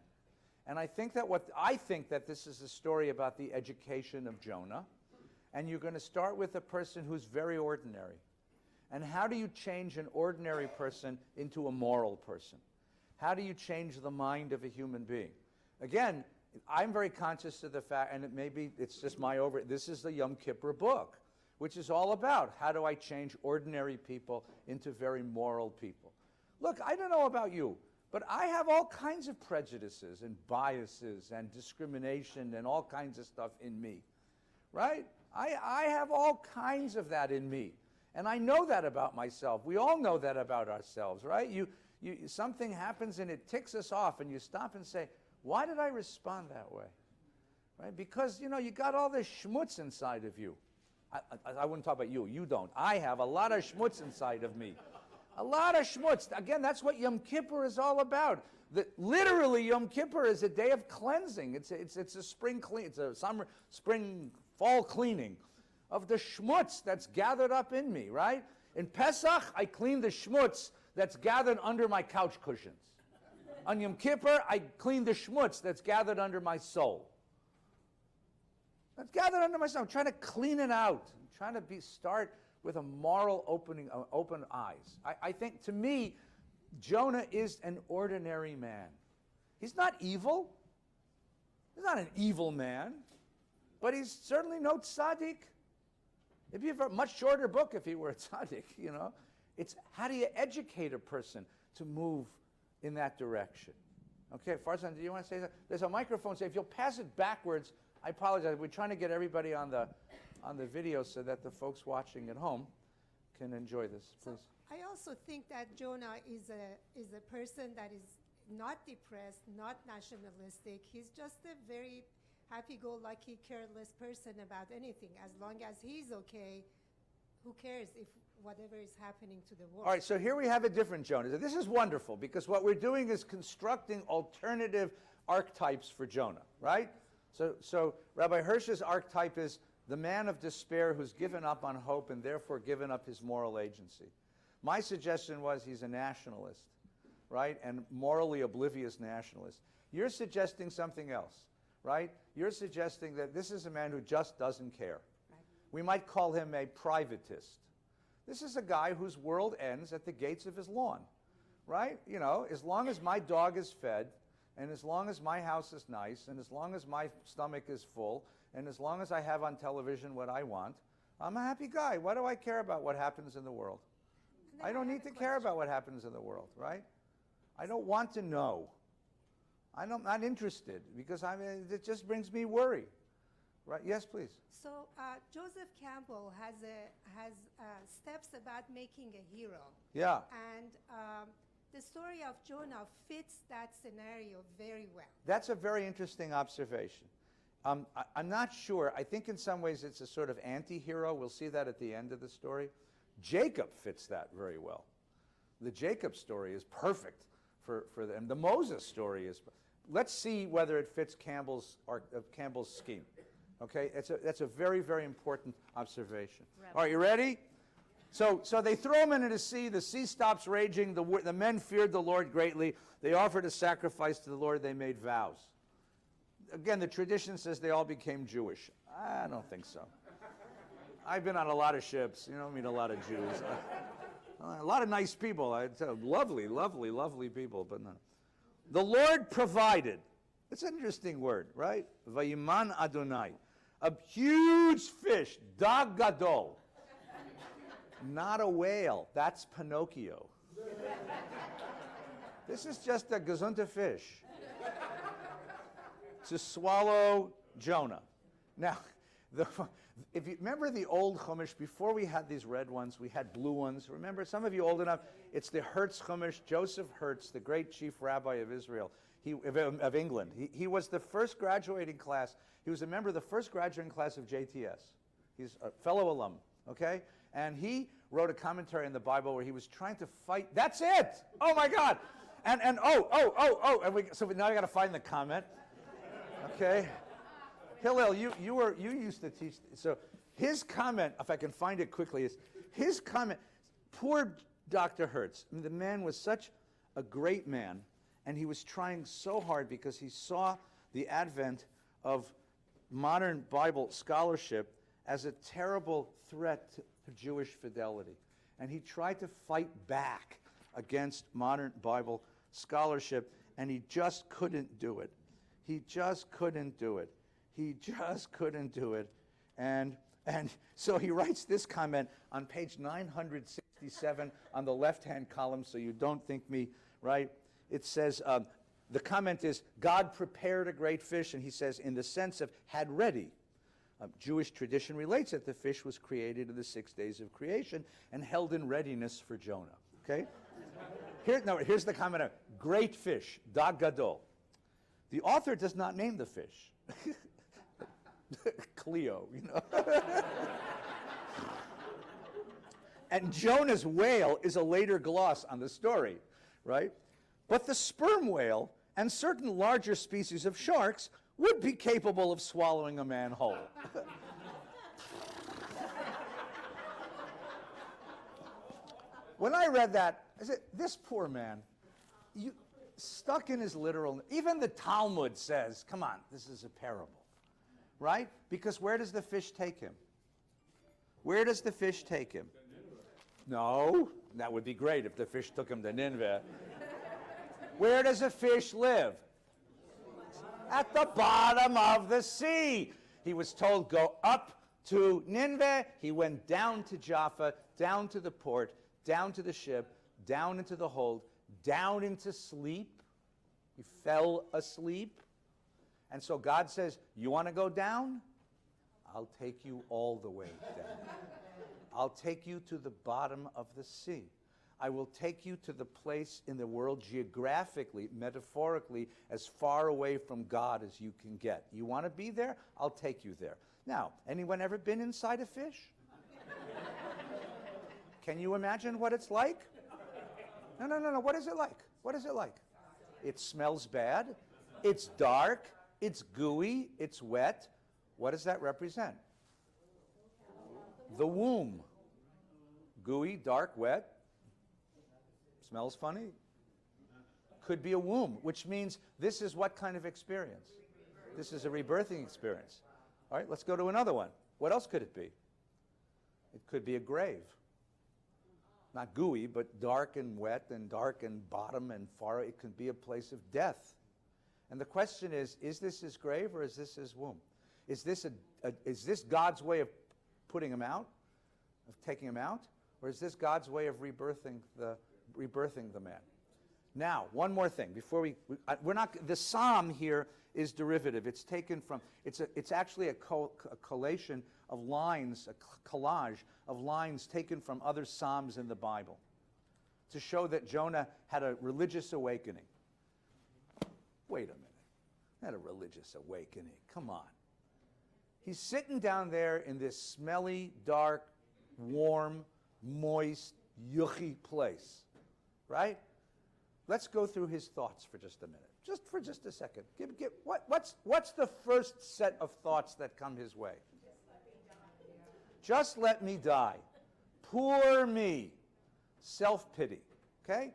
And I think that this is a story about the education of Jonah. And you're going to start with a person who's very ordinary. And how do you change an ordinary person into a moral person? How do you change the mind of a human being? Again, I'm very conscious of the fact, and it's just this is the Yom Kippur book, which is all about how do I change ordinary people into very moral people. Look, I don't know about you, but I have all kinds of prejudices and biases and discrimination and all kinds of stuff in me, right? I have all kinds of that in me. And I know that about myself. We all know that about ourselves, right? Something happens and it ticks us off, and you stop and say, why did I respond that way? Right? Because, you got all this schmutz inside of you. I wouldn't talk about you. You don't. I have a lot of schmutz inside of me. A lot of schmutz. Again, that's what Yom Kippur is all about. Literally, Yom Kippur is a day of cleansing. It's a spring clean. It's a summer, spring, fall cleaning of the schmutz that's gathered up in me, right? In Pesach, I clean the schmutz that's gathered under my couch cushions. On Yom Kippur, I clean the schmutz that's gathered under my soul. That's gathered under my soul. I'm trying to clean it out. I'm trying to start with a moral open eyes. I think, to me, Jonah is an ordinary man. He's not evil. He's not an evil man. But he's certainly no tzaddik. It'd be a much shorter book if he were a tzaddik, It's how do you educate a person to move in that direction? Okay, Farzan, do you want to say that? There's a microphone, so if you'll pass it backwards, I apologize. We're trying to get everybody on the video so that the folks watching at home can enjoy this, please. So I also think that Jonah is a person that is not depressed, not nationalistic. He's just a very happy-go-lucky, careless person about anything. As long as he's okay, who cares if whatever is happening to the world? All right, so here we have a different Jonah. This is wonderful because what we're doing is constructing alternative archetypes for Jonah, right? So Rabbi Hirsch's archetype is the man of despair who's given up on hope and therefore given up his moral agency. My suggestion was he's a nationalist, right? And morally oblivious nationalist. You're suggesting something else, right? You're suggesting that this is a man who just doesn't care. Right. We might call him a privatist. This is a guy whose world ends at the gates of his lawn, right? As long as my dog is fed, and as long as my house is nice, and as long as my stomach is full, and as long as I have on television what I want, I'm a happy guy. Why do I care about what happens in the world? I don't need to care about what happens in the world, right? I don't want to know. I'm not interested because it just brings me worry. Right? Yes, please. So Joseph Campbell has steps about making a hero. Yeah. And the story of Jonah fits that scenario very well. That's a very interesting observation. I'm not sure. I think in some ways it's a sort of anti-hero. We'll see that at the end of the story. Jacob fits that very well. The Jacob story is perfect for them. The Moses story is. Let's see whether it fits Campbell's scheme. Okay, that's a very, very important observation. Rabbi. All right, you ready? So they throw him into the sea. The sea stops raging. The men feared the Lord greatly. They offered a sacrifice to the Lord. They made vows. Again, the tradition says they all became Jewish. I don't think so. I've been on a lot of ships. Meet a lot of Jews. A lot of nice people. Lovely, lovely, lovely people, but no. The Lord provided. It's an interesting word, right? Vayiman Adonai. A huge fish, dag gadol. Not a whale. That's Pinocchio. This is just a gesunte fish to swallow Jonah. Now, if you remember the old Chumash, before we had these red ones, we had blue ones. Remember, some of you old enough, it's the Hertz Chumash. Joseph Hertz, the great chief rabbi of Israel, of England. He was the first graduating class. He was a member of the first graduating class of JTS. He's a fellow alum, okay? And he wrote a commentary in the Bible where he was trying to fight. That's it! Oh, my God! And so now I got to find the comment. Okay? Hillel, you used to teach. So his comment, if I can find it quickly, is his comment, poor Dr. Hertz. I mean, the man was such a great man, and he was trying so hard because he saw the advent of modern Bible scholarship as a terrible threat to Jewish fidelity. And he tried to fight back against modern Bible scholarship, and he just couldn't do it. He just couldn't do it. He just couldn't do it. And so he writes this comment on page 967 on the left-hand column, so you don't think me, right? It says, the comment is, God prepared a great fish, and he says, in the sense of had ready. Jewish tradition relates that the fish was created in the 6 days of creation and held in readiness for Jonah, okay? Here's the comment, great fish, dag gadol. The author does not name the fish. Cleo, you know. And Jonah's whale is a later gloss on the story, right? But the sperm whale and certain larger species of sharks would be capable of swallowing a man whole. When I read that, I said, this poor man, stuck in his literal, even the Talmud says, come on, this is a parable, right? Because where does the fish take him? Where does the fish take him? No, that would be great if the fish took him to Nineveh. Where does a fish live? At the bottom of the sea. He was told, go up to Nineveh. He went down to Jaffa, down to the port, down to the ship, down into the hold, down into sleep. He fell asleep. And so God says, you want to go down? I'll take you all the way down. I'll take you to the bottom of the sea. I will take you to the place in the world geographically, metaphorically, as far away from God as you can get. You want to be there? I'll take you there. Now, anyone ever been inside a fish? Can you imagine what it's like? No. What is it like? What is it like? It smells bad. It's dark. It's gooey. It's wet. What does that represent? The womb. Gooey, dark, wet. Smells funny. Could be a womb, which means this is what kind of experience? This is a rebirthing experience. All right, let's go to another one. What else could it be? It could be a grave. Not gooey, but dark and wet and dark and bottom and far. It could be a place of death. And the question is this his grave or is this his womb? Is this God's way of putting him out, of taking him out? Or is this God's way of rebirthing the man? Now, one more thing before we're not. The psalm here is derivative. It's taken from. It's actually a collation of lines, a collage of lines taken from other psalms in the Bible, to show that Jonah had a religious awakening. Wait a minute, not a religious awakening. Come on. He's sitting down there in this smelly, dark, warm, moist, yucky place, right? Let's go through his thoughts for just a minute, for just a second. What's the first set of thoughts that come his way? Just let me die. Poor me. Self-pity, okay?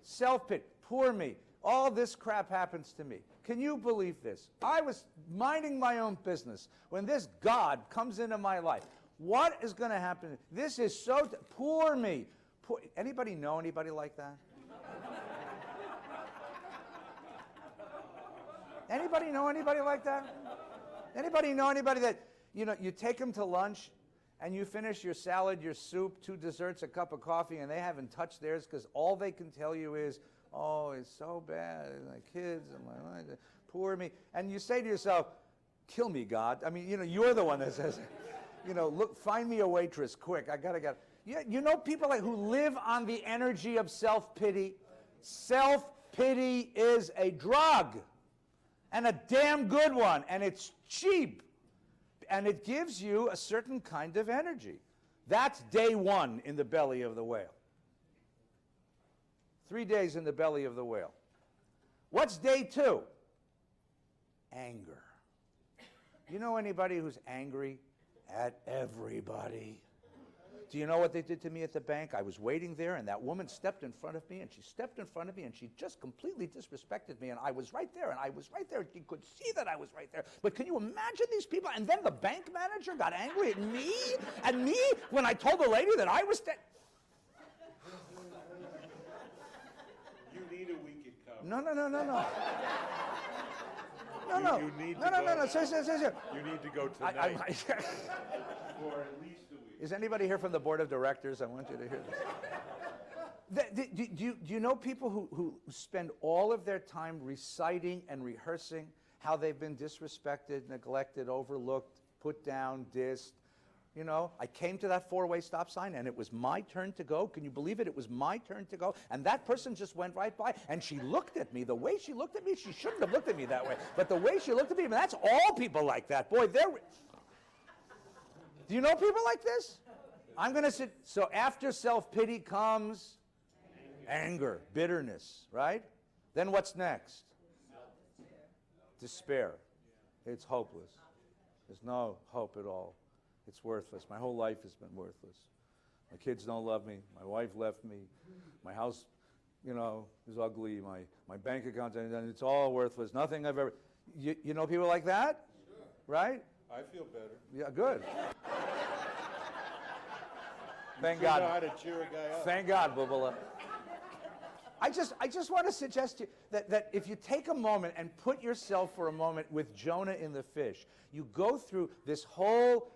Self-pity. Poor me. All this crap happens to me. Can you believe this? I was minding my own business when this God comes into my life. What is going to happen? This is so... Poor me. Anybody know anybody like that? Anybody know anybody like that? Anybody know anybody that, you take them to lunch and you finish your salad, your soup, 2 desserts, a cup of coffee, and they haven't touched theirs because all they can tell you is, oh, it's so bad, my kids and my life, poor me. And you say to yourself, kill me, God. I mean, you're the one that says, look, find me a waitress, quick, I gotta get. You know people who live on the energy of self-pity? Self-pity is a drug, and a damn good one, and it's cheap, and it gives you a certain kind of energy. That's day 1 in the belly of the whale. 3 days in the belly of the whale. What's day 2? Anger. You know anybody who's angry at everybody. Do you know what they did to me at the bank? I was waiting there, and that woman stepped in front of me, and she stepped in front of me, and she just completely disrespected me, and I was right there, and I was right there. She could see that I was right there. But can you imagine these people? And then the bank manager got angry at me, when I told the lady that I was You need a weekend come. No. You need to No. go. Sir. You need to go tonight for at least a week. Is anybody here from the board of directors? I want you to hear this. Do you know people who spend all of their time reciting and rehearsing how they've been disrespected, neglected, overlooked, put down, dissed? You know, I came to that four-way stop sign, and it was my turn to go. Can you believe it? It was my turn to go. And that person just went right by, and she looked at me. The way she looked at me, she shouldn't have looked at me that way. But the way she looked at me, that's all people like that. Boy, they're... Do you know people like this? I'm going to sit. So after self-pity comes anger, bitterness, right? Then what's next? Despair. It's hopeless. There's no hope at all. It's worthless. My whole life has been worthless. My kids don't love me. My wife left me. My house, you know, is ugly. My bank account, and it's all worthless. Nothing I've ever... You know people like that? Sure. Right? I feel better. Yeah, good. Thank You know God. how to cheer a guy up. Thank God, Bubala. I just want to suggest to you that if you take a moment and put yourself for a moment with Jonah in the fish, you go through this whole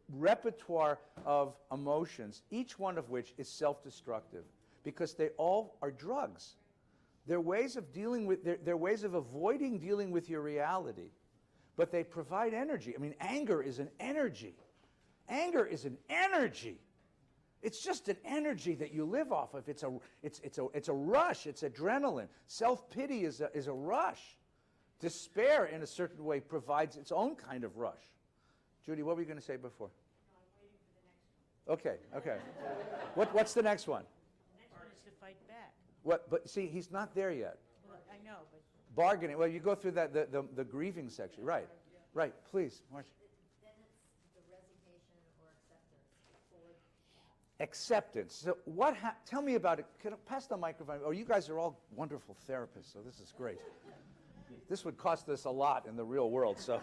repertoire of emotions, each one of which is self-destructive, because they all are drugs. They're ways of dealing with, they're ways of avoiding dealing with your reality, but they provide energy. I mean, anger is an energy. Anger is an energy. It's just an energy that you live off of. It's a rush. It's adrenaline. Self-pity is a rush. Despair, in a certain way, provides its own kind of rush. Judy, what were you going to say before? No, I'm waiting for the next one. Okay. What's the next one? The next one is to fight back. What? But see, he's not there yet. Well, I know, but Bargaining. Well, you go through that the grieving section. Right. Right. Please, Marcia. Then it's the resignation or acceptance. Acceptance. So tell me about it. Can I pass the microphone? Oh, you guys are all wonderful therapists, so this is great. This would cost us a lot in the real world, so,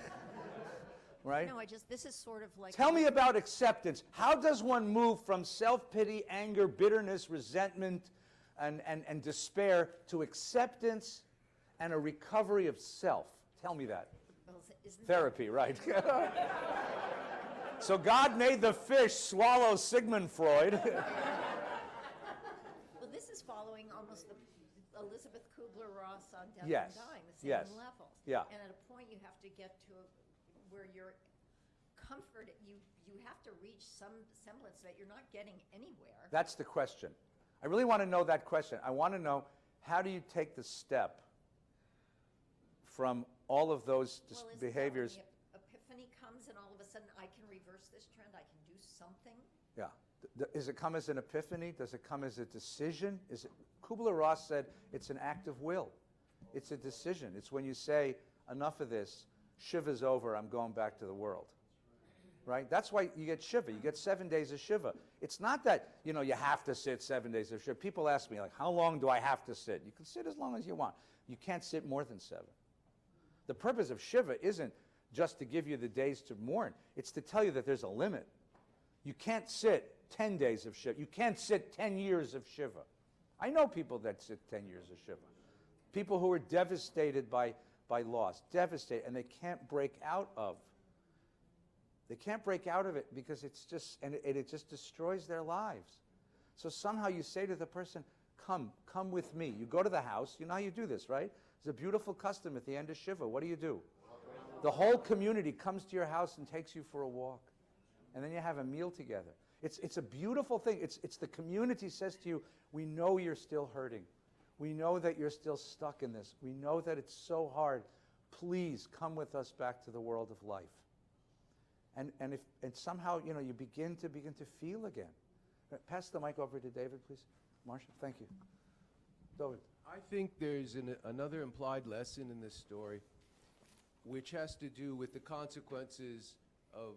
right? No, this is sort of like. Tell me about acceptance. How does one move from self-pity, anger, bitterness, resentment, and despair to acceptance and a recovery of self? Tell me that. Well, isn't Therapy, right. So God made the fish swallow Sigmund Freud. Well, this is following almost the Elizabeth Kubler-Ross on Death Yes, and Dying, the same yes, levels. yeah. And at a point, you have to get to where you're comforted. You have to reach some semblance that you're not getting anywhere. That's the question. I really want to know that question. I want to know, how do you take the step from all of those Well, isn't that behaviors? when the epiphany comes and all of a sudden I can reverse this trend, I can do something? Yeah. Does it come as an epiphany? Does it come as a decision? Kubler-Ross said it's an act of will. It's a decision. It's when you say, enough of this, Shuvah's over, I'm going back to the world. Right? That's why you get Shuvah. You get 7 days of Shuvah. It's not that, you have to sit 7 days of Shuvah. People ask me, like, how long do I have to sit? You can sit as long as you want. You can't sit more than 7. The purpose of Shuvah isn't just to give you the days to mourn. It's to tell you that there's a limit. You can't sit 10 days of Shuvah. You can't sit 10 years of Shuvah. I know people that sit 10 years of Shuvah. People who are devastated by loss, devastated, and they can't break out of. They can't break out of it because it's just, and it just destroys their lives. So somehow you say to the person, come with me. You go to the house. You know how you do this, right? It's a beautiful custom at the end of Shuvah. What do? The whole community comes to your house and takes you for a walk. And then you have a meal together. It's a beautiful thing. It's the community says to you, we know you're still hurting. We know that you're still stuck in this. We know that it's so hard. Please come with us back to the world of life. And somehow, you begin to feel again. Pass the mic over to David, please. Marcia, thank you. David. I think there's another implied lesson in this story, which has to do with the consequences of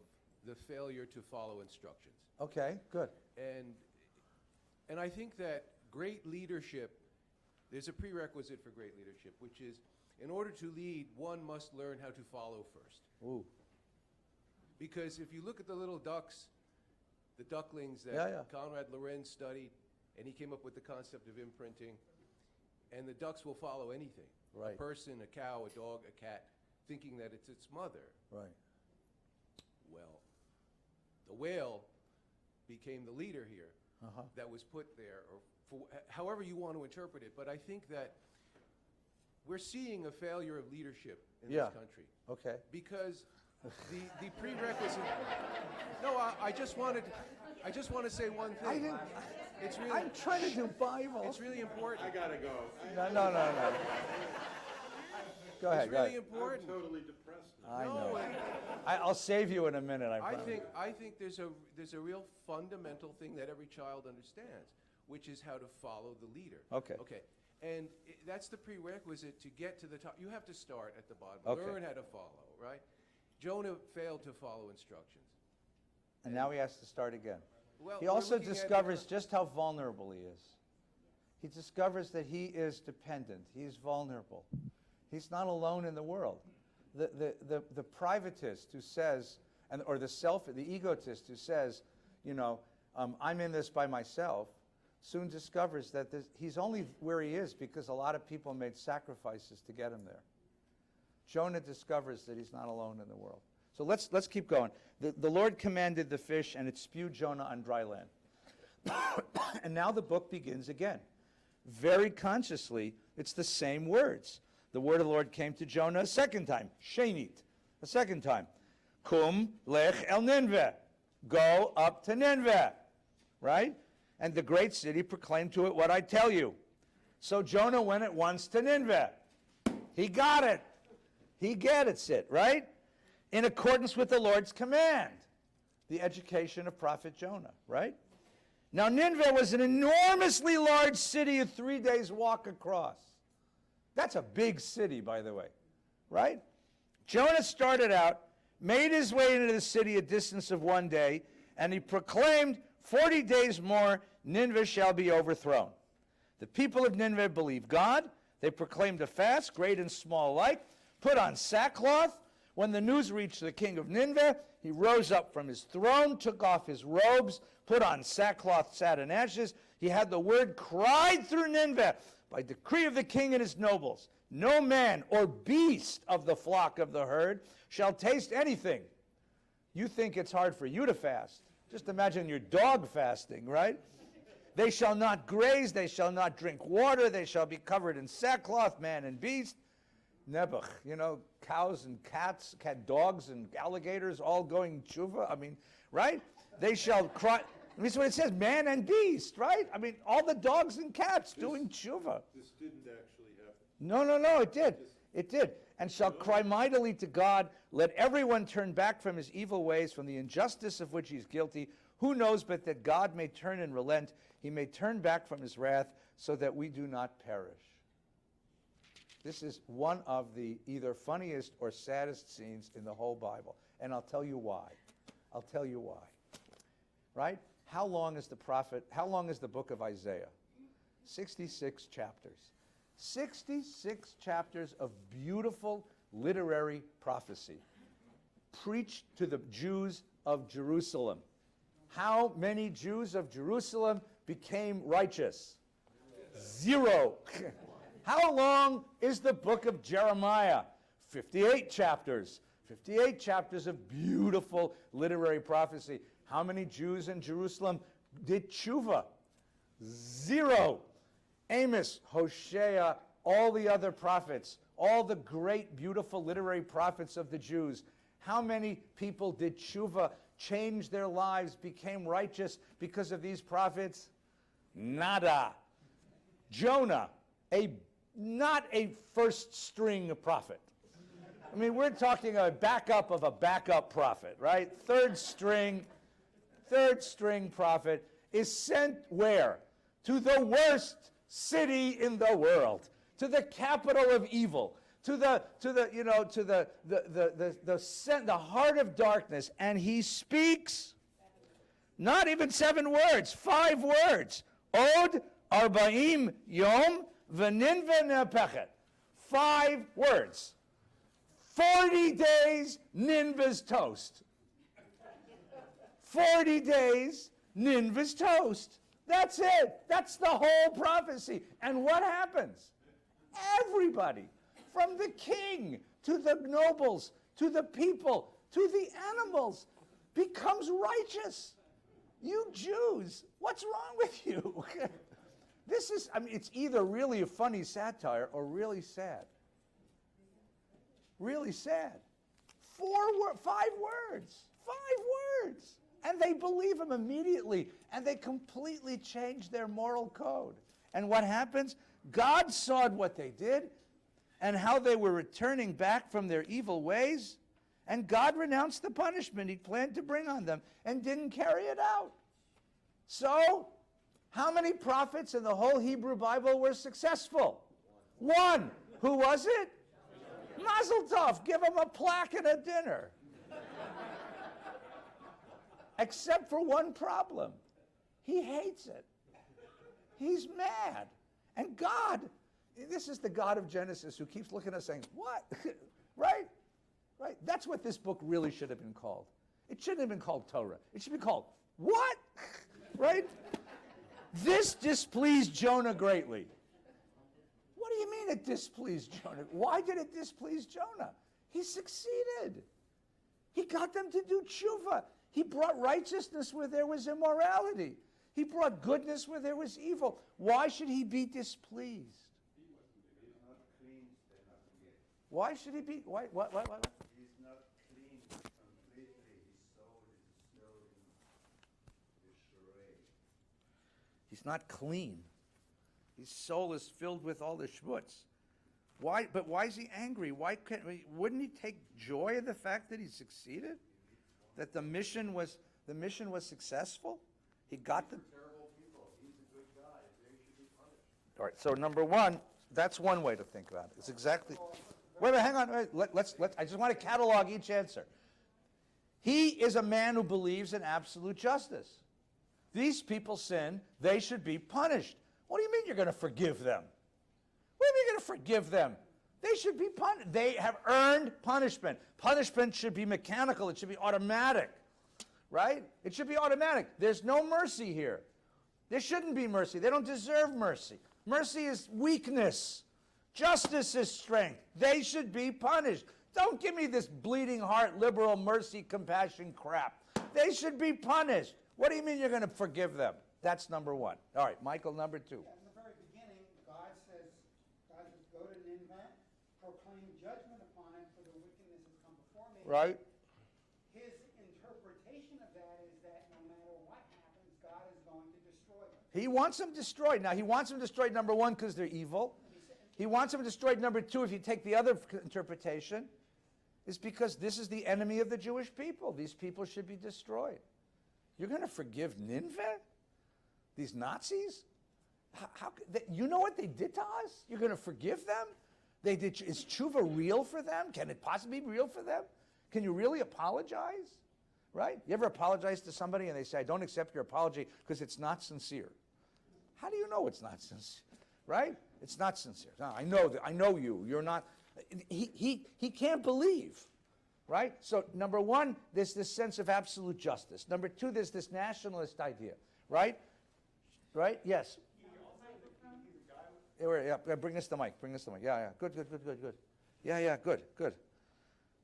the failure to follow instructions. Okay, good. And I think that great leadership, there's a prerequisite for great leadership, which is in order to lead, one must learn how to follow first. Ooh. Because if you look at the little ducks, the ducklings that Yeah, yeah. Conrad Lorenz studied, and he came up with the concept of imprinting, and the ducks will follow anything. Right. A person, a cow, a dog, a cat, thinking that it's its mother. Right. Well, the whale became the leader here Uh-huh. that was put there, or however you want to interpret it. But I think that we're seeing a failure of leadership in Yeah. this country. Okay. Because the prerequisite. No, I just want to say one thing. It's really. I'm trying to do Bible. It's really important. I gotta go. No. Go ahead, It's go really ahead. I'm important. totally depressed now. I No, know. and I'll save you in a minute, I promise. I think there's a real fundamental thing that every child understands, which is how to follow the leader. Okay. Okay. And that's the prerequisite to get to the top. You have to start at the bottom. Okay. Learn how to follow, right? Jonah failed to follow instructions. And now he has to start again. Well, He we're also looking at- discovers just how vulnerable he is. He discovers that he is dependent. He's vulnerable. He's not alone in the world. The privatist who says, or the egotist who says, I'm in this by myself, soon discovers that he's only where he is because a lot of people made sacrifices to get him there. Jonah discovers that he's not alone in the world. So let's keep going. The Lord commanded the fish, and it spewed Jonah on dry land. And now the book begins again. Very consciously, it's the same words. The word of the Lord came to Jonah a second time, Shenit, a second time. Kum lech el Nineveh, go up to Nineveh, right? And the great city proclaimed to it what I tell you. So Jonah went at once to Nineveh. He got it. He gets it, right? In accordance with the Lord's command. The education of prophet Jonah, right? Now Nineveh was an enormously large city, a 3 days walk across. That's a big city, by the way, right? Jonah started out, made his way into the city a distance of 1 day, and he proclaimed, 40 days more, Nineveh shall be overthrown. The people of Nineveh believed God. They proclaimed a fast, great and small alike, put on sackcloth. When the news reached the king of Nineveh, he rose up from his throne, took off his robes, put on sackcloth, sat in ashes. He had the word cried through Nineveh by decree of the king and his nobles. No man or beast of the flock of the herd shall taste anything. You think it's hard for you to fast. Just imagine your dog fasting, right? They shall not graze, they shall not drink water, they shall be covered in sackcloth, man and beast. Nebuch, cows and cats, dogs and alligators all going Shuvah. Right? They shall cry. That's what it says, man and beast, right? All the dogs and cats doing Shuvah. This didn't actually happen. No, it did. It did. And shall cry mightily to God, let everyone turn back from his evil ways, from the injustice of which he is guilty. Who knows but that God may turn and relent, he may turn back from his wrath, so that we do not perish. This is one of the either funniest or saddest scenes in the whole Bible. And I'll tell you why. Right? How long is the book of Isaiah? 66 chapters. 66 chapters of beautiful literary prophecy preached to the Jews of Jerusalem. How many Jews of Jerusalem became righteous? 0. How long is the book of Jeremiah? 58 chapters. 58 chapters of beautiful literary prophecy. How many Jews in Jerusalem did Shuvah? 0. Amos, Hosea, all the other prophets, all the great, beautiful literary prophets of the Jews. How many people did Shuvah, change their lives, became righteous because of these prophets? Nada. Jonah, not a first-string prophet. We're talking a backup of a backup prophet, right? Third string prophet is sent where? To the worst city in the world, to the capital of evil, the heart of darkness, and he speaks. Not even 7 words, 5 words. Od arba'im yom v'ninve ne'apechet. 5 words. 40 days, Nineveh's toast. 40 days, Nineveh's toast. That's it. That's the whole prophecy. And what happens? Everybody, from the king to the nobles, to the people, to the animals, becomes righteous. You Jews, what's wrong with you? This is, it's either really a funny satire or really sad. Really sad. 5 words. 5 words. And they believe him immediately. And they completely change their moral code. And what happens? God saw what they did and how they were returning back from their evil ways. And God renounced the punishment he planned to bring on them and didn't carry it out. So, how many prophets in the whole Hebrew Bible were successful? 1. Who was it? Mazel tov. Give him a plaque and a dinner. Except for one problem. He hates it. He's mad. And God, this is the God of Genesis who keeps looking at us saying, what? Right? Right? That's what this book really should have been called. It shouldn't have been called Torah. It should be called, what? Right? This displeased Jonah greatly. What do you mean it displeased Jonah? Why did it displease Jonah? He succeeded. He got them to do Shuvah. He brought righteousness where there was immorality. He brought goodness where there was evil. Why should he be displeased? Why should he be? What? He's not clean completely. His soul is still in disarray. He's not clean. His soul is filled with all the schmutz. Why? But why is he angry? Wouldn't he take joy in the fact that he succeeded? That the mission was successful? He got the Terrible people. He's a good guy. They should be punished. All right. So number 1, that's one way to think about it. It's exactly. Wait, hang on. Wait, let's. I just want to catalog each answer. He is a man who believes in absolute justice. These people sin. They should be punished. What do you mean you're going to forgive them? What do you mean you're going to forgive them? They should be punished. They have earned punishment. Punishment should be mechanical. It should be automatic. Right? It should be automatic. There's no mercy here. There shouldn't be mercy. They don't deserve mercy. Mercy is weakness. Justice is strength. They should be punished. Don't give me this bleeding heart, liberal mercy, compassion crap. They should be punished. What do you mean you're going to forgive them? That's number 1. All right, Michael, number 2. In the very beginning, God says, go to Nineveh, proclaim judgment upon it for the wickedness that's come before me. Right? His interpretation of that is that no matter what happens, God is going to destroy them. He wants them destroyed. Now, he wants them destroyed, number 1, because they're evil. He wants them destroyed, number 2, if you take the other interpretation, is because this is the enemy of the Jewish people. These people should be destroyed. You're going to forgive Nineveh? These Nazis? You know what they did to us? You're going to forgive them? Is Shuvah real for them? Can it possibly be real for them? Can you really apologize? Right? You ever apologize to somebody and they say, I don't accept your apology because it's not sincere? How do you know it's not sincere? Right? It's not sincere. No, I know that. I know you. You're not. He can't believe. Right? So number 1, there's this sense of absolute justice. Number 2, there's this nationalist idea. Right? Right? Yes. Yeah, bring us the mic. Bring us the mic. Yeah. Good. Yeah, good.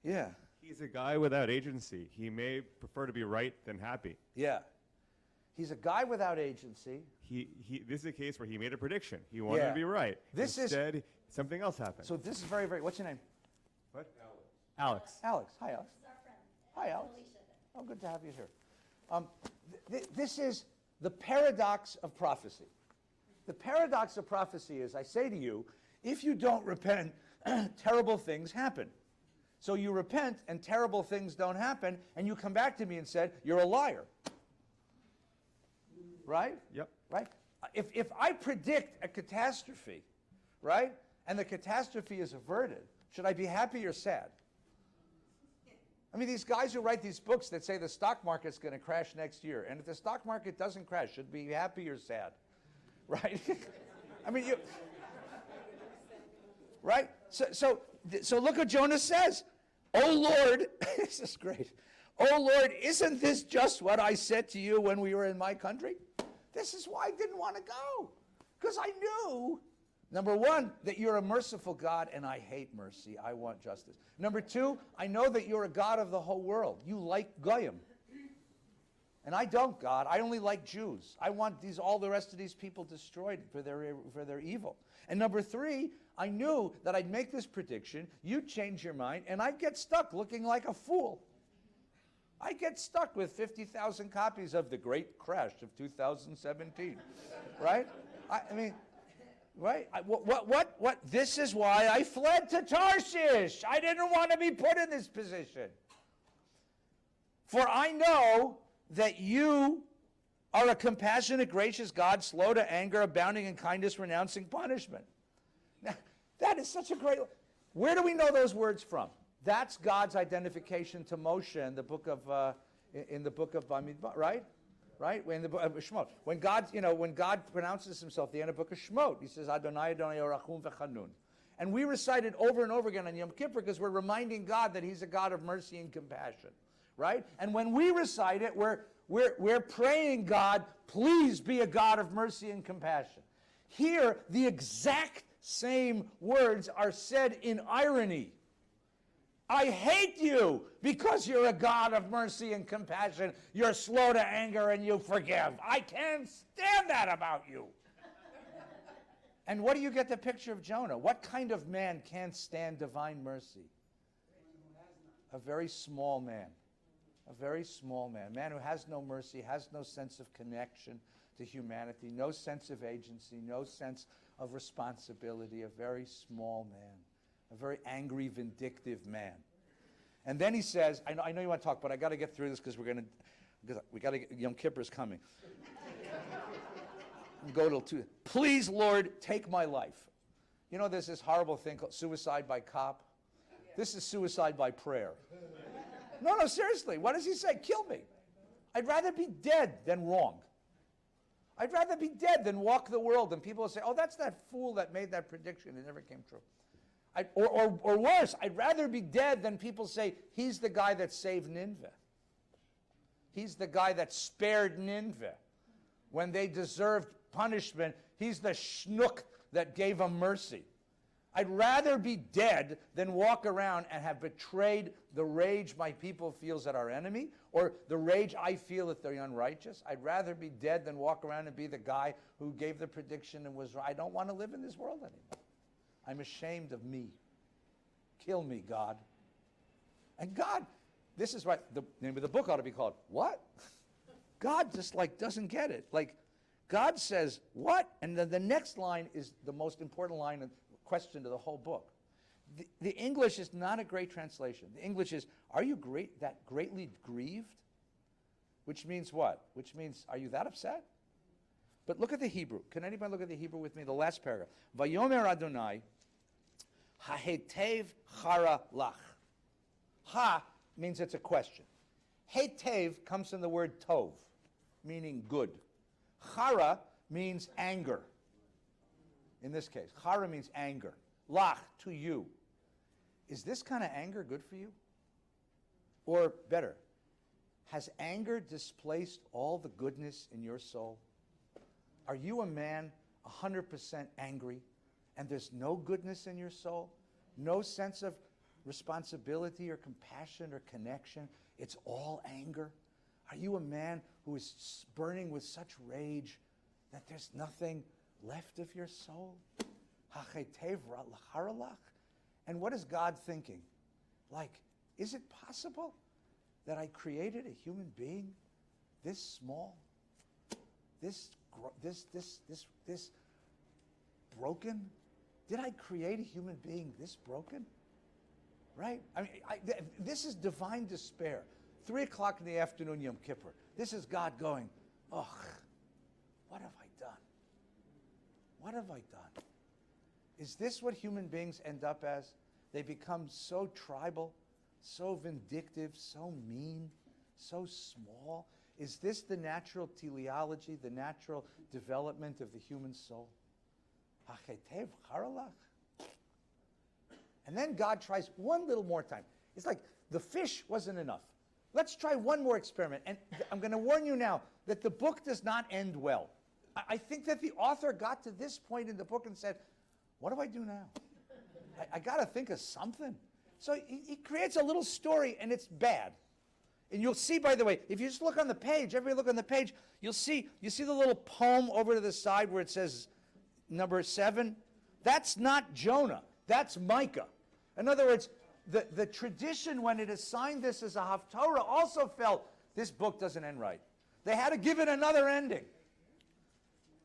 Yeah. He's a guy without agency. He may prefer to be right than happy. Yeah. He's a guy without agency. This is a case where he made a prediction. He wanted to be right. Instead, something else happened. So this is very, very, what's your name? What? Alex. Alex. Hi, Alex. Hi, Alex. Oh, good to have you here. This is the paradox of prophecy. The paradox of prophecy is, I say to you, if you don't repent, terrible things happen. So you repent and terrible things don't happen, and you come back to me and said, you're a liar. Right? Yep. Right? If I predict a catastrophe, right, and the catastrophe is averted, Should I be happy or sad? I mean, these guys who write these books that say the stock market's going to crash next year, and if the stock market doesn't crash, should be happy or sad, right? I mean, right? So look what Jonah says. Oh Lord, this is great. Oh Lord, isn't this just what I said to you when we were in my country? This is why I didn't want to go, because I knew, number one, that you're a merciful God, and I hate mercy. I want justice. Number two, I know that you're a God of the whole world. You like Goyim. And I don't, God. I only like Jews. I want all the rest of these people destroyed for their evil. And number three, I knew that I'd make this prediction, you'd change your mind, and I'd get stuck looking like a fool. I'd get stuck with 50,000 copies of The Great Crash of 2017, right? I mean, right? What? This is why I fled to Tarshish. I didn't want to be put in this position. For I know that you are a compassionate, gracious God, slow to anger, abounding in kindness, renouncing punishment. Now, that is such a great... Where do we know those words from? That's God's identification to Moshe in the book of Bamidbar, right? Right? In the book of Shemot. When God pronounces himself at the end of the book of Shemot, he says, Adonai, Adonai, Rachum v'chanun. And we recite it over and over again on Yom Kippur because we're reminding God that he's a God of mercy and compassion, right? And when we recite it, we're praying, God, please be a God of mercy and compassion. Here, the exact same words are said in irony. I hate you because you're a God of mercy and compassion. You're slow to anger and you forgive. I can't stand that about you. And what do you get the picture of Jonah? What kind of man can't stand divine mercy? A very small man. A very small man. A man who has no mercy, has no sense of connection to humanity, no sense of agency, no sense of responsibility. A very small man. A very angry, vindictive man. And then he says, I know you want to talk, but I got to get through this because we got to get, Yom Kippur is coming. Go till 2. Please, Lord, take my life. You know, there's this horrible thing called suicide by cop. This is suicide by prayer. No, seriously. What does he say? Kill me. I'd rather be dead than wrong. I'd rather be dead than walk the world. And people will say, oh, that's that fool that made that prediction. It never came true. Or worse, I'd rather be dead than people say, he's the guy that saved Nineveh. He's the guy that spared Nineveh. When they deserved punishment, he's the schnook that gave them mercy. I'd rather be dead than walk around and have betrayed the rage my people feels at our enemy, or the rage I feel that they're unrighteous. I'd rather be dead than walk around and be the guy who gave the prediction and was right. I don't want to live in this world anymore. I'm ashamed of me. Kill me, God. And God, this is right, the name of the book ought to be called, what? God just doesn't get it. God says, what? And then the next line is the most important line and question to the whole book. The English is not a great translation. The English is, are you greatly grieved? Which means what? Which means, are you that upset? But look at the Hebrew. Can anybody look at the Hebrew with me? The last paragraph. Vayomer Adonai, hahetev chara lach. Ha means it's a question. Hetev comes from the word tov, meaning good. Chara means anger. In this case, chara means anger. Lach, to you. Is this kind of anger good for you? Or better, has anger displaced all the goodness in your soul? Are you a man 100% angry and there's no goodness in your soul? No sense of responsibility or compassion or connection? It's all anger? Are you a man who is burning with such rage that there's nothing left of your soul? And what is God thinking? Is it possible that I created a human being this small, this broken? Did I create a human being this broken? Right? I mean, this is divine despair. 3 o'clock in the afternoon, Yom Kippur. This is God going, ugh, what have I done? What have I done? Is this what human beings end up as? they become so tribal, so vindictive, so mean, so small. Is this the natural teleology, the natural development of the human soul? And then God tries one little more time. It's like the fish wasn't enough. Let's try one more experiment. And I'm going to warn you now that the book does not end well. I think that the author got to this point in the book and said, what do I do now? I got to think of something. So he creates a little story, and it's bad. And you'll see, by the way, if you just look on the page, everybody look on the page, you see the little poem over to the side where it says number 7? That's not Jonah. That's Micah. In other words, the tradition, when it assigned this as a Haftorah, also felt this book doesn't end right. They had to give it another ending.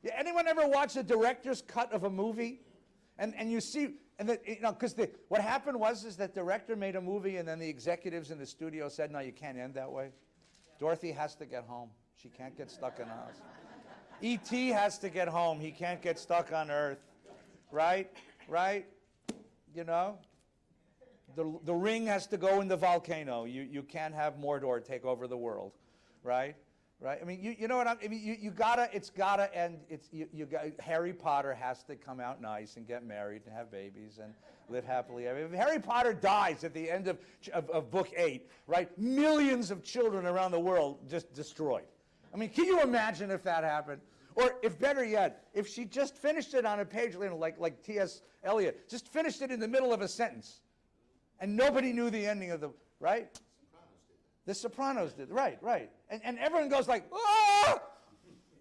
Yeah, anyone ever watch a director's cut of a movie? And you see, because what happened was that director made a movie, and then the executives in the studio said, no, you can't end that way. Dorothy has to get home. She can't get stuck in a house. E.T. has to get home. He can't get stuck on Earth. Right? Right? You know? The ring has to go in the volcano. You can't have Mordor take over the world. Right? Right? I mean, you know what I mean? You gotta, it's gotta end. Harry Potter has to come out nice and get married and have babies and live happily. I mean, if Harry Potter dies at the end of book 8, right? Millions of children around the world just destroyed. I mean, can you imagine if that happened? Or if better yet, if she just finished it on a page, like T.S. Eliot, just finished it in the middle of a sentence, and nobody knew the ending of the, right? The Sopranos did, right. And everyone goes like, ah!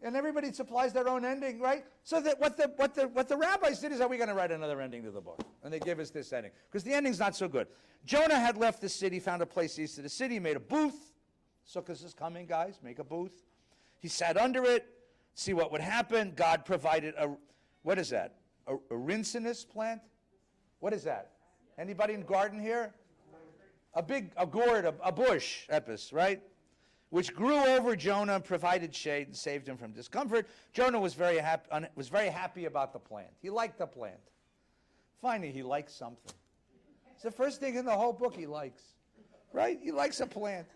And everybody supplies their own ending, right? So that what the rabbis did is, are we going to write another ending to the book? And they give us this ending. Because the ending's not so good. Jonah had left the city, found a place east of the city, made a booth. Sukkot is coming, guys, make a booth. He sat under it, see what would happen. God provided what is that? A ricinus plant? What is that? Anybody in garden here? A gourd, a bush, epis, right? Which grew over Jonah and provided shade and saved him from discomfort. Jonah was very happy about the plant. He liked the plant. Finally, he likes something. It's the first thing in the whole book he likes, right? He likes a plant.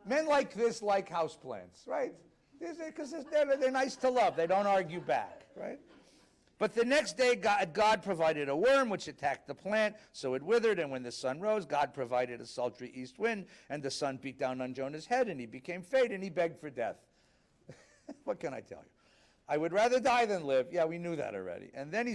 Men like this like house plants, right? Because they're nice to love. They don't argue back, right? But the next day, God provided a worm which attacked the plant, so it withered, and when the sun rose, God provided a sultry east wind, and the sun beat down on Jonah's head, and he became faint, and he begged for death. What can I tell you? I would rather die than live. Yeah, we knew that already. And then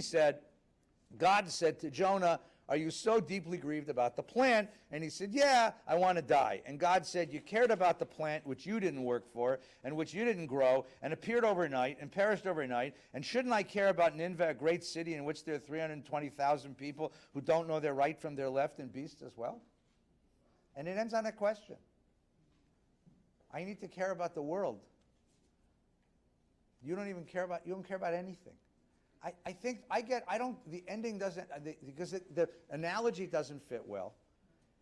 God said to Jonah, are you so deeply grieved about the plant? And he said, yeah, I want to die. And God said, you cared about the plant which you didn't work for and which you didn't grow and appeared overnight and perished overnight. And shouldn't I care about Nineveh, a great city in which there are 320,000 people who don't know their right from their left and beasts as well? And it ends on a question. I need to care about the world. You don't care about anything. The ending doesn't, because the analogy doesn't fit well.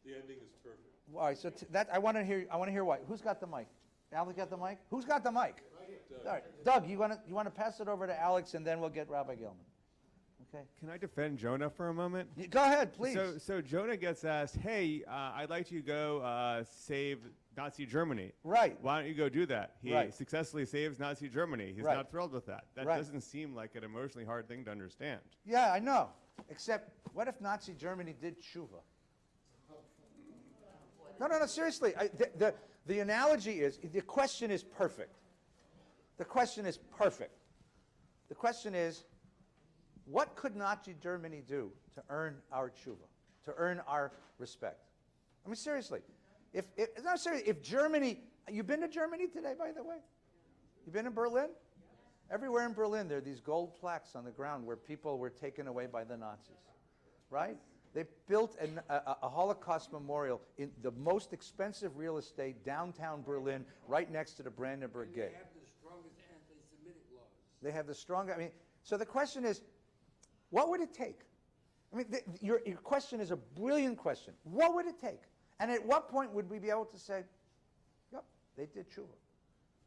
The ending is perfect. All right, so I want to hear why. Who's got the mic? Alex got the mic? Who's got the mic? Right here. All right, Doug, you want to pass it over to Alex, and then we'll get Rabbi Gilman. Okay. Can I defend Jonah for a moment? Go ahead, please. So Jonah gets asked, hey, I'd like you to go save Nazi Germany. Right. Why don't you go do that? He successfully saves Nazi Germany. He's not thrilled with that. That doesn't seem like an emotionally hard thing to understand. Yeah, I know. Except, what if Nazi Germany did Shuvah? No, seriously. The analogy is, the question is perfect. The question is perfect. The question is, what could Nazi Germany do to earn our tshuva, to earn our respect? I mean, seriously. If Germany, you've been to Germany today, by the way? You've been in Berlin? Everywhere in Berlin, there are these gold plaques on the ground where people were taken away by the Nazis, right? They built a Holocaust memorial in the most expensive real estate, downtown Berlin, right next to the Brandenburg Gate. They have the strongest anti-Semitic laws. They have the strongest, so the question is, what would it take? Your question is a brilliant question. What would it take? And at what point would we be able to say, yep, they did tshuva,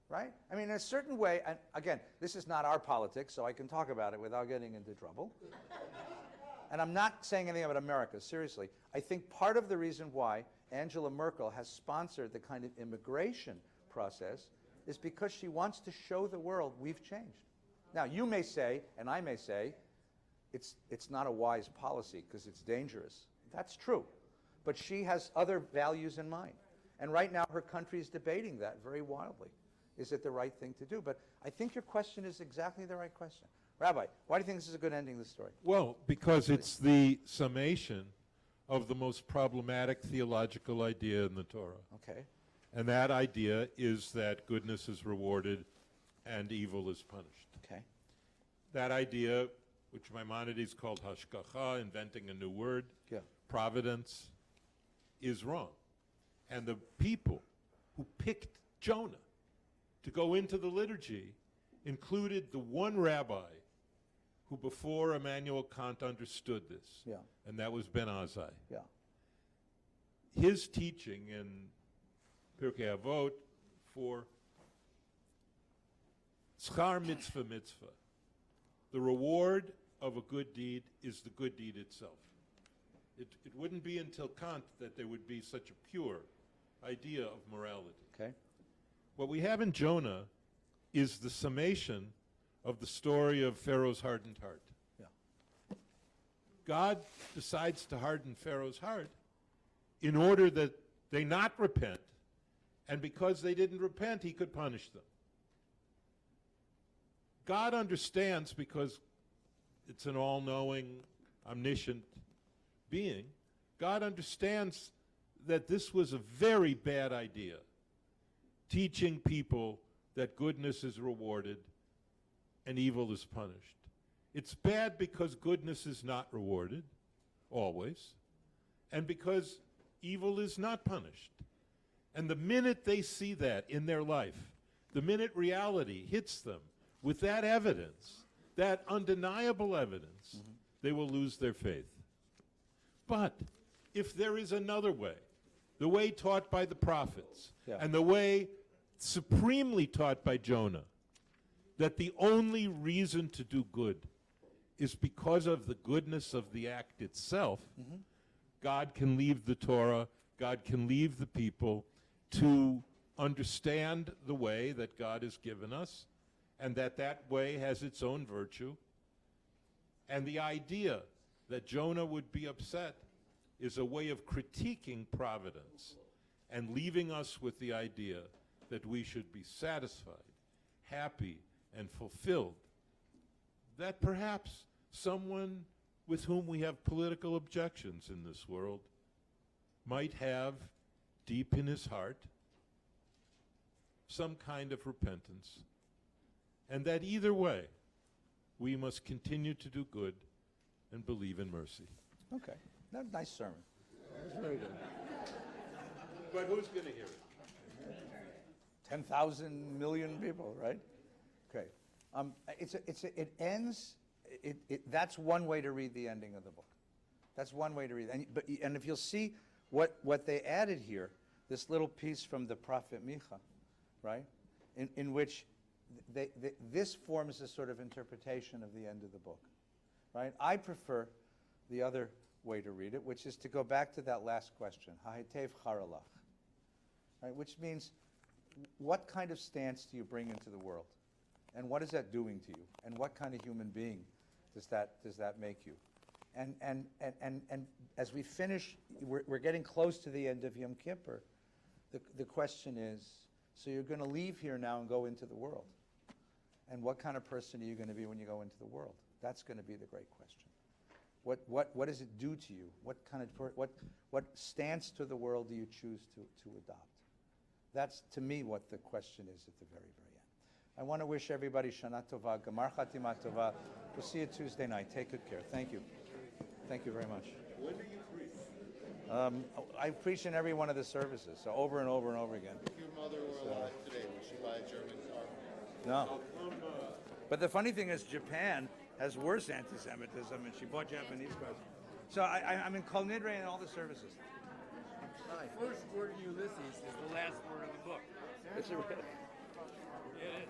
right? In a certain way, and again, this is not our politics, so I can talk about it without getting into trouble. and I'm not saying anything about America, seriously. I think part of the reason why Angela Merkel has sponsored the kind of immigration process is because she wants to show the world we've changed. Now, you may say, and I may say, it's not a wise policy because it's dangerous. That's true. But she has other values in mind. And right now, her country is debating that very wildly. Is it the right thing to do? But I think your question is exactly the right question. Rabbi, why do you think this is a good ending to the story? Well, because it's the summation of the most problematic theological idea in the Torah. Okay. And that idea is that goodness is rewarded and evil is punished. Okay. That idea, which Maimonides called hashgacha, inventing a new word, providence, is wrong. And the people who picked Jonah to go into the liturgy included the one rabbi who before Immanuel Kant understood this, and that was Ben Azai. Yeah. His teaching in Pirkei Avot for schar mitzvah mitzvah, the reward of a good deed is the good deed itself. It wouldn't be until Kant that there would be such a pure idea of morality. Okay. What we have in Jonah is the summation of the story of Pharaoh's hardened heart. Yeah. God decides to harden Pharaoh's heart in order that they not repent, and because they didn't repent, he could punish them. God understands, because it's an all-knowing, omniscient being, God understands that this was a very bad idea, teaching people that goodness is rewarded and evil is punished. It's bad because goodness is not rewarded, always, and because evil is not punished. And the minute they see that in their life, the minute reality hits them with that evidence, that undeniable evidence, they will lose their faith. But if there is another way, the way taught by the prophets, and the way supremely taught by Jonah, that the only reason to do good is because of the goodness of the act itself, God can leave the Torah, God can leave the people to understand the way that God has given us, and that way has its own virtue. And the idea that Jonah would be upset is a way of critiquing providence and leaving us with the idea that we should be satisfied, happy, and fulfilled. That perhaps someone with whom we have political objections in this world might have deep in his heart some kind of repentance, and that either way we must continue to do good and believe in mercy. Okay. Nice sermon. That was very good. But who's going to hear it? 10,000 million people, right? Okay. It ends. That's one way to read the ending of the book. That's one way to read it. And if you'll see what they added here, this little piece from the prophet Micha, right, in which this forms a sort of interpretation of the end of the book, right? I prefer the other way to read it, which is to go back to that last question, Ha'itev charalach, right? Which means, what kind of stance do you bring into the world, and what is that doing to you, and what kind of human being does that make you? And as we finish, we're getting close to the end of Yom Kippur. The question is, so you're going to leave here now and go into the world, and what kind of person are you going to be when you go into the world? That's going to be the great question. What does it do to you? What kind of what stance to the world do you choose to adopt? That's, to me, what the question is at the very, very end. I want to wish everybody Shana Tova, Gamar Chatima Tova. We'll see you Tuesday night. Take good care. Thank you. Thank you very much. When do you preach? I preach in every one of the services, so over and over and over again. If your mother were alive today, would she buy a German car? No. But the funny thing is, Japan has worse anti-Semitism, and she bought Japanese cars. So I'm in Kol Nidre in all the services. The first word in Ulysses is the last word of the book. It's a, It is.